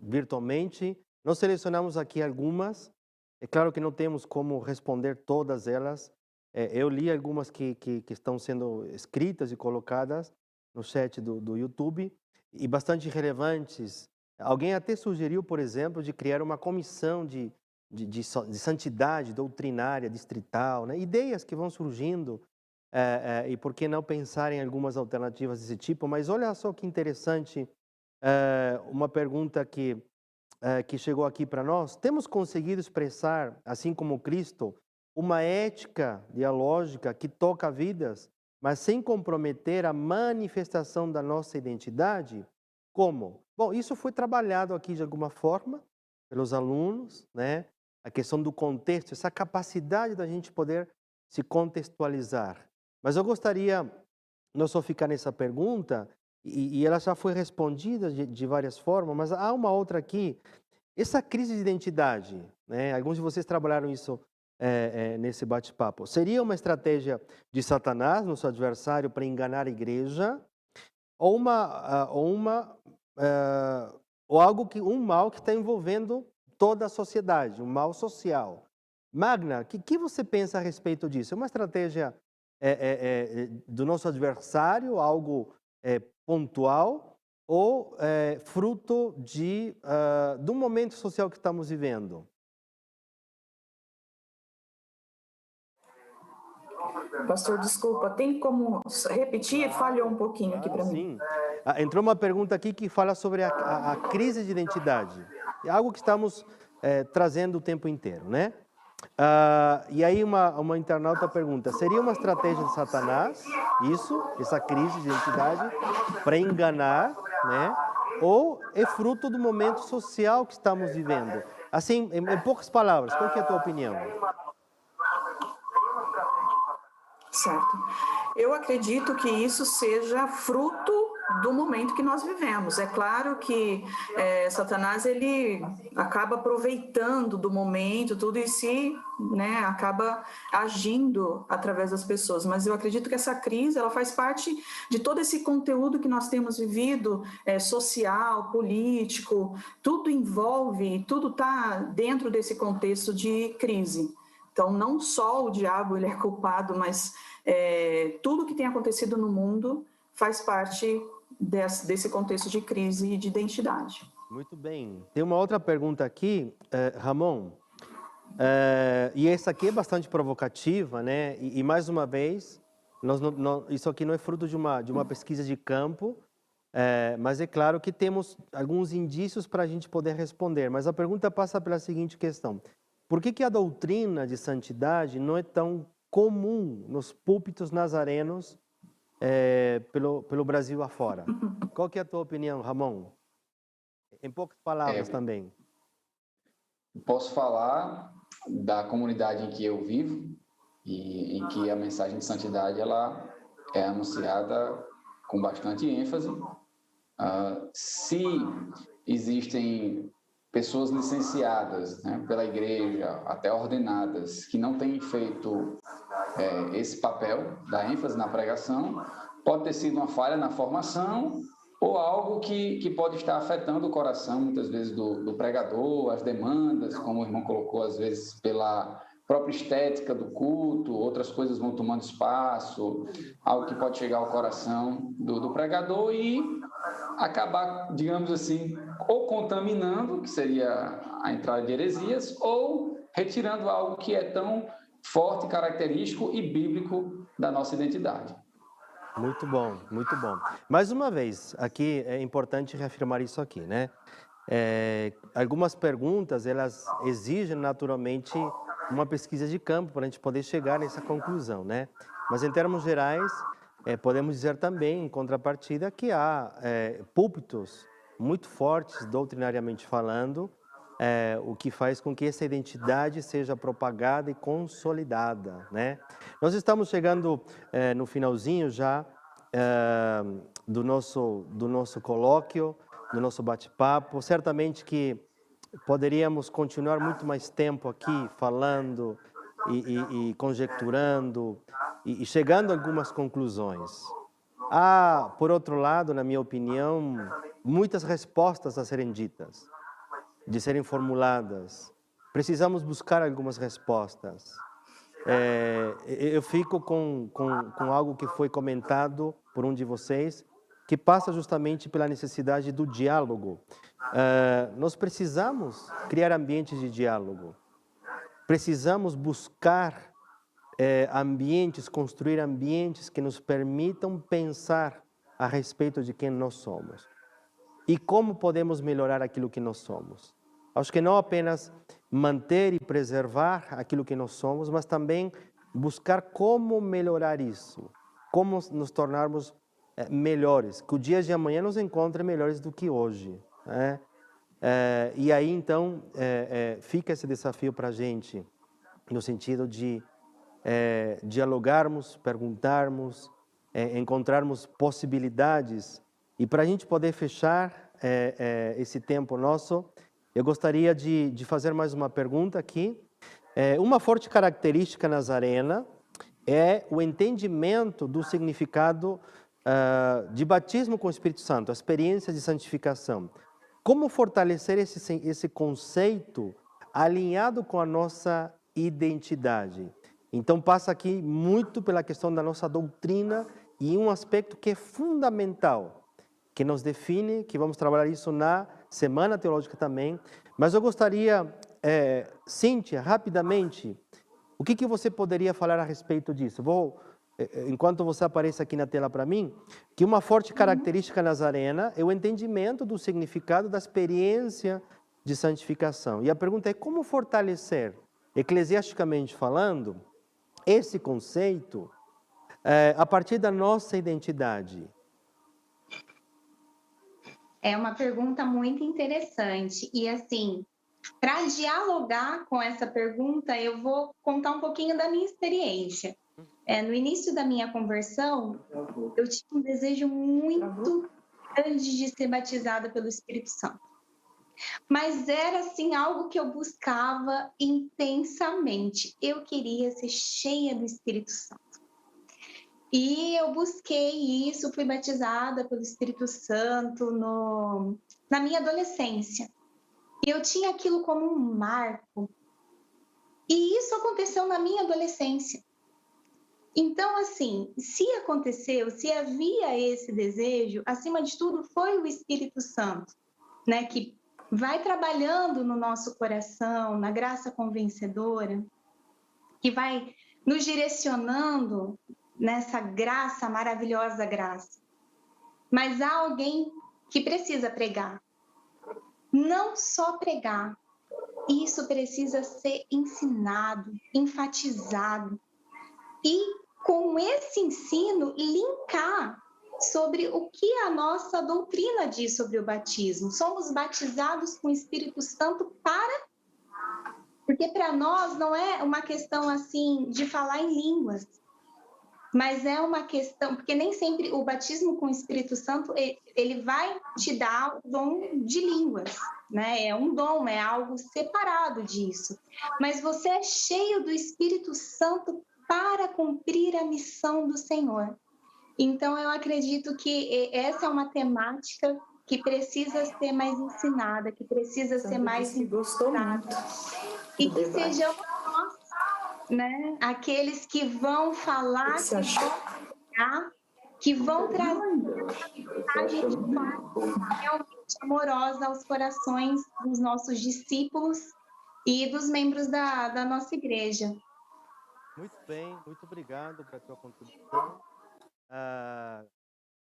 virtualmente. Nós selecionamos aqui algumas. É claro que não temos como responder todas elas. Eu li algumas que estão sendo escritas e colocadas no chat do YouTube e bastante relevantes. Alguém até sugeriu, por exemplo, de criar uma comissão de santidade doutrinária distrital, né? Ideias que vão surgindo, e por que não pensar em algumas alternativas desse tipo. Mas olha só que interessante, uma pergunta que chegou aqui para nós. Temos conseguido expressar, assim como Cristo, uma ética dialógica que toca vidas, mas sem comprometer a manifestação da nossa identidade? Como? Bom, isso foi trabalhado aqui de alguma forma pelos alunos, né? A questão do contexto, essa capacidade da gente poder se contextualizar. Mas eu gostaria não só ficar nessa pergunta, e ela já foi respondida de várias formas, mas há uma outra aqui, essa crise de identidade, né? Alguns de vocês trabalharam isso nesse bate-papo. Seria uma estratégia de Satanás, nosso adversário, para enganar a igreja, ou um mal que está envolvendo toda a sociedade, um mal social? Magna, o que você pensa a respeito disso? É uma estratégia do nosso adversário, algo pontual, ou fruto do momento social que estamos vivendo? Pastor, desculpa, tem como repetir? Falhou um pouquinho aqui para mim. Sim. Entrou uma pergunta aqui que fala sobre a crise de identidade. É algo que estamos trazendo o tempo inteiro, né? E aí uma internauta pergunta, seria uma estratégia de Satanás, essa crise de identidade, para enganar, né? Ou é fruto do momento social que estamos vivendo? Assim, em poucas palavras, qual que é a tua opinião? Certo. Eu acredito que isso seja fruto do momento que nós vivemos. É claro que Satanás ele acaba aproveitando do momento, tudo e acaba agindo através das pessoas. Mas eu acredito que essa crise ela faz parte de todo esse conteúdo que nós temos vivido, social, político, tudo envolve, tudo está dentro desse contexto de crise. Então, não só o diabo ele é culpado, mas tudo que tem acontecido no mundo faz parte desse contexto de crise e de identidade. Muito bem. Tem uma outra pergunta aqui, Ramon, e essa aqui é bastante provocativa, né? E mais uma vez, isso aqui não é fruto de uma pesquisa de campo, mas é claro que temos alguns indícios para a gente poder responder. Mas a pergunta passa pela seguinte questão. Por que a doutrina de santidade não é tão comum nos púlpitos nazarenos pelo Brasil afora? Qual que é a tua opinião, Ramon? Em poucas palavras também. Posso falar da comunidade em que eu vivo e em que a mensagem de santidade ela é anunciada com bastante ênfase. Se existem pessoas licenciadas, né, pela igreja, até ordenadas, que não têm feito esse papel da ênfase na pregação, pode ter sido uma falha na formação ou algo que pode estar afetando o coração, muitas vezes, do pregador, as demandas, como o irmão colocou, às vezes, pela própria estética do culto, outras coisas vão tomando espaço, algo que pode chegar ao coração do pregador e acabar, digamos assim, ou contaminando, que seria a entrada de heresias, ou retirando algo que é tão forte, característico e bíblico da nossa identidade. Muito bom, muito bom. Mais uma vez, aqui é importante reafirmar isso aqui, né? Algumas perguntas, elas exigem naturalmente uma pesquisa de campo para a gente poder chegar nessa conclusão, né? Mas em termos gerais, podemos dizer também, em contrapartida, que há púlpitos muito fortes, doutrinariamente falando, o que faz com que essa identidade seja propagada e consolidada, né? Nós estamos chegando no finalzinho já do nosso colóquio, do nosso bate-papo. Certamente que poderíamos continuar muito mais tempo aqui falando e conjecturando e chegando a algumas conclusões. Há, por outro lado, na minha opinião, muitas respostas a serem ditas, de serem formuladas. Precisamos buscar algumas respostas. Eu fico com algo que foi comentado por um de vocês, que passa justamente pela necessidade do diálogo. Nós precisamos criar ambientes de diálogo. Precisamos buscar ambientes, construir ambientes que nos permitam pensar a respeito de quem nós somos e como podemos melhorar aquilo que nós somos. Acho que não apenas manter e preservar aquilo que nós somos, mas também buscar como melhorar isso, como nos tornarmos melhores, que o dia de amanhã nos encontre melhores do que hoje, né? E aí, então, fica esse desafio para a gente, no sentido de dialogarmos, perguntarmos, encontrarmos possibilidades. E para a gente poder fechar esse tempo nosso, eu gostaria de fazer mais uma pergunta aqui. Uma forte característica nazarena é o entendimento do significado de batismo com o Espírito Santo, a experiência de santificação. Como fortalecer esse conceito alinhado com a nossa identidade? Então, passa aqui muito pela questão da nossa doutrina e um aspecto que é fundamental, que nos define, que vamos trabalhar isso na Semana Teológica também. Mas eu gostaria, Cíntia, rapidamente, o que você poderia falar a respeito disso? Enquanto você aparece aqui na tela para mim, que uma forte característica nazarena é o entendimento do significado da experiência de santificação. E a pergunta é como fortalecer, eclesiasticamente falando, esse conceito a partir da nossa identidade. É uma pergunta muito interessante. E, assim, para dialogar com essa pergunta, eu vou contar um pouquinho da minha experiência. No início da minha conversão, eu tinha um desejo muito grande de ser batizada pelo Espírito Santo. Mas era, assim, algo que eu buscava intensamente. Eu queria ser cheia do Espírito Santo. E eu busquei isso, fui batizada pelo Espírito Santo na minha adolescência. E eu tinha aquilo como um marco. E isso aconteceu na minha adolescência. Então, assim, se aconteceu, se havia esse desejo, acima de tudo, foi o Espírito Santo, né, que vai trabalhando no nosso coração, na graça convencedora, que vai nos direcionando nessa graça, maravilhosa graça. Mas há alguém que precisa pregar. Não só pregar, isso precisa ser ensinado, enfatizado. E com esse ensino, linkar sobre o que a nossa doutrina diz sobre o batismo. Somos batizados com o Espírito Santo porque para nós não é uma questão assim de falar em línguas, mas é uma questão, porque nem sempre o batismo com o Espírito Santo, ele vai te dar o dom de línguas, né? É um dom, é algo separado disso. Mas você é cheio do Espírito Santo para cumprir a missão do Senhor. Então, eu acredito que essa é uma temática que precisa ser mais ensinada, que precisa ser mais gostou muito e que sejamos nós né? Aqueles que vão falar, O que você achou? que vão trazer a mensagem de forma realmente amorosa aos corações dos nossos discípulos e dos membros da nossa igreja. Muito bem, muito obrigado pela tua contribuição.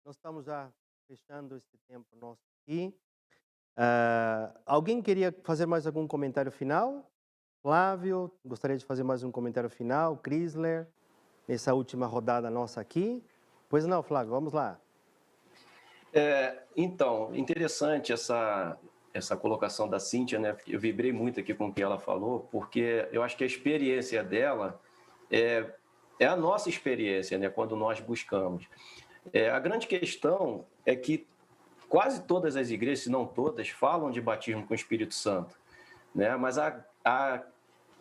Nós estamos já fechando esse tempo nosso aqui. Alguém queria fazer mais algum comentário final? Flávio, gostaria de fazer mais um comentário final? Chrysler, nessa última rodada nossa aqui? Pois não, Flávio, vamos lá. Então, interessante essa colocação da Cíntia, né? Eu vibrei muito aqui com o que ela falou, porque eu acho que a experiência dela é a nossa experiência, né? Quando nós buscamos. A grande questão é que quase todas as igrejas, se não todas, falam de batismo com o Espírito Santo, né? Mas a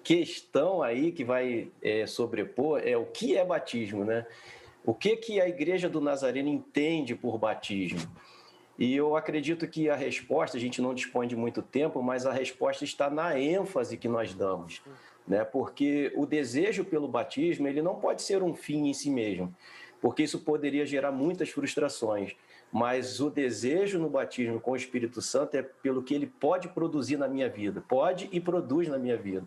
questão aí que vai sobrepor é o que é batismo, né? O que a Igreja do Nazareno entende por batismo? E eu acredito que a resposta, a gente não dispõe de muito tempo, mas a resposta está na ênfase que nós damos, né? Porque o desejo pelo batismo, ele não pode ser um fim em si mesmo, porque isso poderia gerar muitas frustrações. Mas o desejo no batismo com o Espírito Santo é pelo que ele pode produzir na minha vida, pode e produz na minha vida.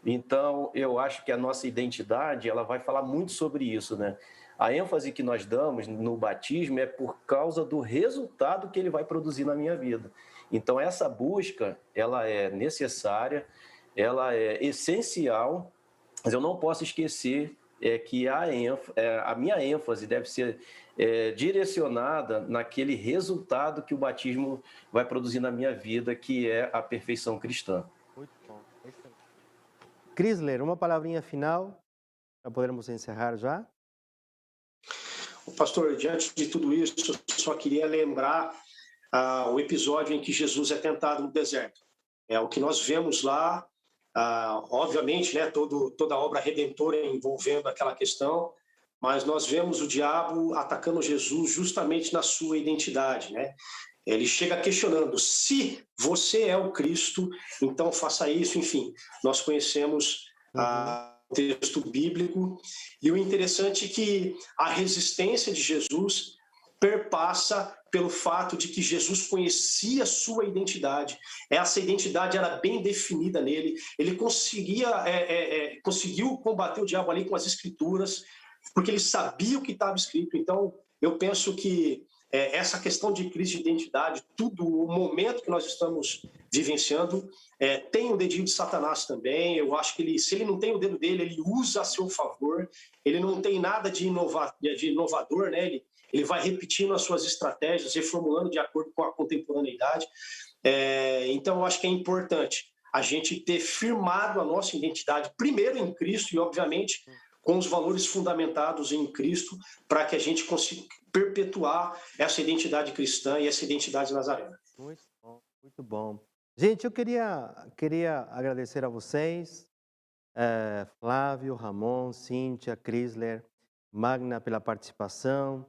Então, eu acho que a nossa identidade, ela vai falar muito sobre isso, né? A ênfase que nós damos no batismo é por causa do resultado que ele vai produzir na minha vida. Então, essa busca, ela é necessária, ela é essencial, mas eu não posso esquecer que a minha ênfase deve ser direcionada naquele resultado que o batismo vai produzir na minha vida, que é a perfeição cristã. Muito bom. Chrysler, uma palavrinha final para podermos encerrar já. Pastor, diante de tudo isso, eu só queria lembrar o episódio em que Jesus é tentado no deserto. O que nós vemos lá, obviamente, né, toda a obra redentora envolvendo aquela questão, mas nós vemos o diabo atacando Jesus justamente na sua identidade, né? Ele chega questionando: se você é o Cristo, então faça isso. Enfim, nós conhecemos o texto bíblico, e o interessante é que a resistência de Jesus perpassa pelo fato de que Jesus conhecia sua identidade. Essa identidade era bem definida nele. Ele conseguiu combater o diabo ali com as escrituras, porque ele sabia o que estava escrito. Então, eu penso que essa questão de crise de identidade, o momento que nós estamos vivenciando, tem o dedinho de Satanás também. Eu acho que se ele não tem o dedo dele, ele usa a seu favor. Ele não tem nada de inovador, né? Ele vai repetindo as suas estratégias, reformulando de acordo com a contemporaneidade. Então, eu acho que é importante a gente ter firmado a nossa identidade, primeiro em Cristo e, obviamente, com os valores fundamentados em Cristo, para que a gente consiga perpetuar essa identidade cristã e essa identidade nazarena. Muito bom, muito bom. Gente, eu queria agradecer a vocês, Flávio, Ramon, Cíntia, Chrysler, Magna, pela participação,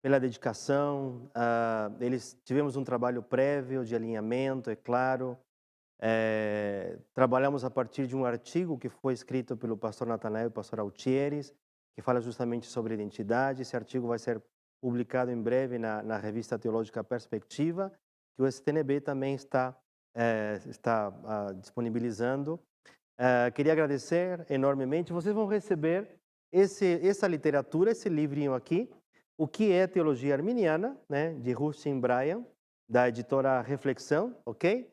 pela dedicação. Tivemos um trabalho prévio de alinhamento, é claro. Trabalhamos a partir de um artigo que foi escrito pelo pastor Natanael e o pastor Altieres, que fala justamente sobre identidade. Esse artigo vai ser publicado em breve na revista teológica Perspectiva, que o STNB também está disponibilizando. Queria agradecer enormemente. Vocês vão receber essa literatura, esse livrinho aqui, O que é Teologia Arminiana, né, de Rustin Bryan, da editora Reflexão, ok?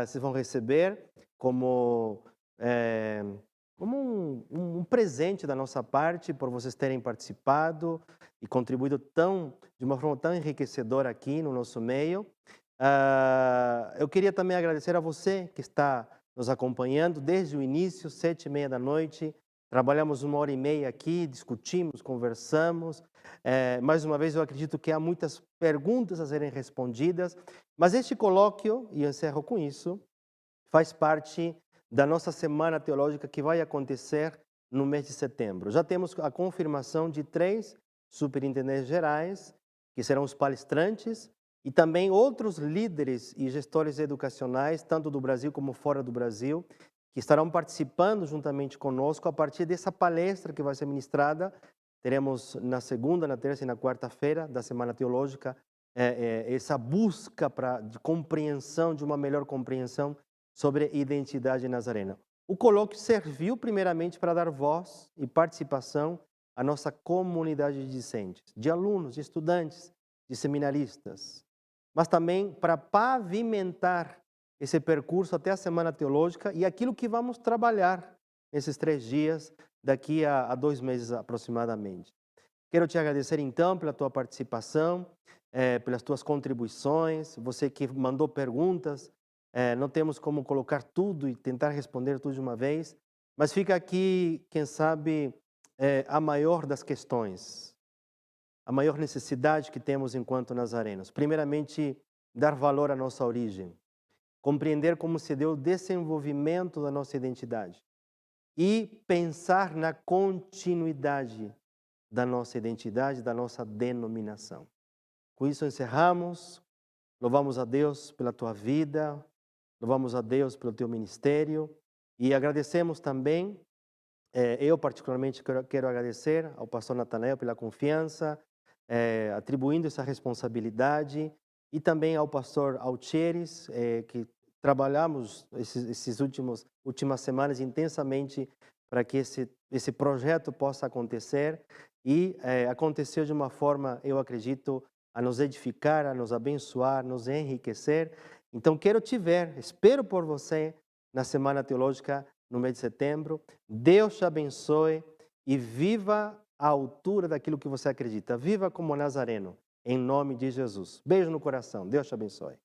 Vocês vão receber como um presente da nossa parte, por vocês terem participado e contribuído de uma forma tão enriquecedora aqui no nosso meio. Eu queria também agradecer a você que está nos acompanhando desde o início, 7h30 da noite. Trabalhamos 1h30 aqui, discutimos, conversamos. Mais uma vez, eu acredito que há muitas perguntas a serem respondidas, mas este colóquio, e eu encerro com isso, faz parte da nossa Semana Teológica que vai acontecer no mês de setembro. Já temos a confirmação de 3 superintendentes gerais, que serão os palestrantes, e também outros líderes e gestores educacionais, tanto do Brasil como fora do Brasil, que estarão participando juntamente conosco a partir dessa palestra que vai ser ministrada. Teremos na segunda, na terça e na quarta-feira da Semana Teológica essa busca de compreensão, de uma melhor compreensão sobre a identidade nazarena. O colóquio serviu primeiramente para dar voz e participação à nossa comunidade de discentes, de alunos, de estudantes, de seminaristas, mas também para pavimentar esse percurso até a Semana Teológica e aquilo que vamos trabalhar nesses 3 dias, daqui a 2 meses aproximadamente. Quero te agradecer então pela tua participação, pelas tuas contribuições, você que mandou perguntas. Não temos como colocar tudo e tentar responder tudo de uma vez, mas fica aqui, quem sabe, a maior das questões, a maior necessidade que temos enquanto nazarenos. Primeiramente, dar valor à nossa origem, compreender como se deu o desenvolvimento da nossa identidade e pensar na continuidade da nossa identidade, da nossa denominação. Com isso encerramos, louvamos a Deus pela tua vida, louvamos a Deus pelo teu ministério e agradecemos também, eu particularmente quero agradecer ao pastor Natanael pela confiança, atribuindo essa responsabilidade, e também ao pastor Altieres, que trabalhamos esses últimas semanas intensamente para que esse projeto possa acontecer e aconteceu de uma forma, eu acredito, a nos edificar, a nos abençoar, nos enriquecer. Então, espero por você na Semana Teológica no mês de setembro. Deus te abençoe e viva à altura daquilo que você acredita. Viva como nazareno, em nome de Jesus. Beijo no coração. Deus te abençoe.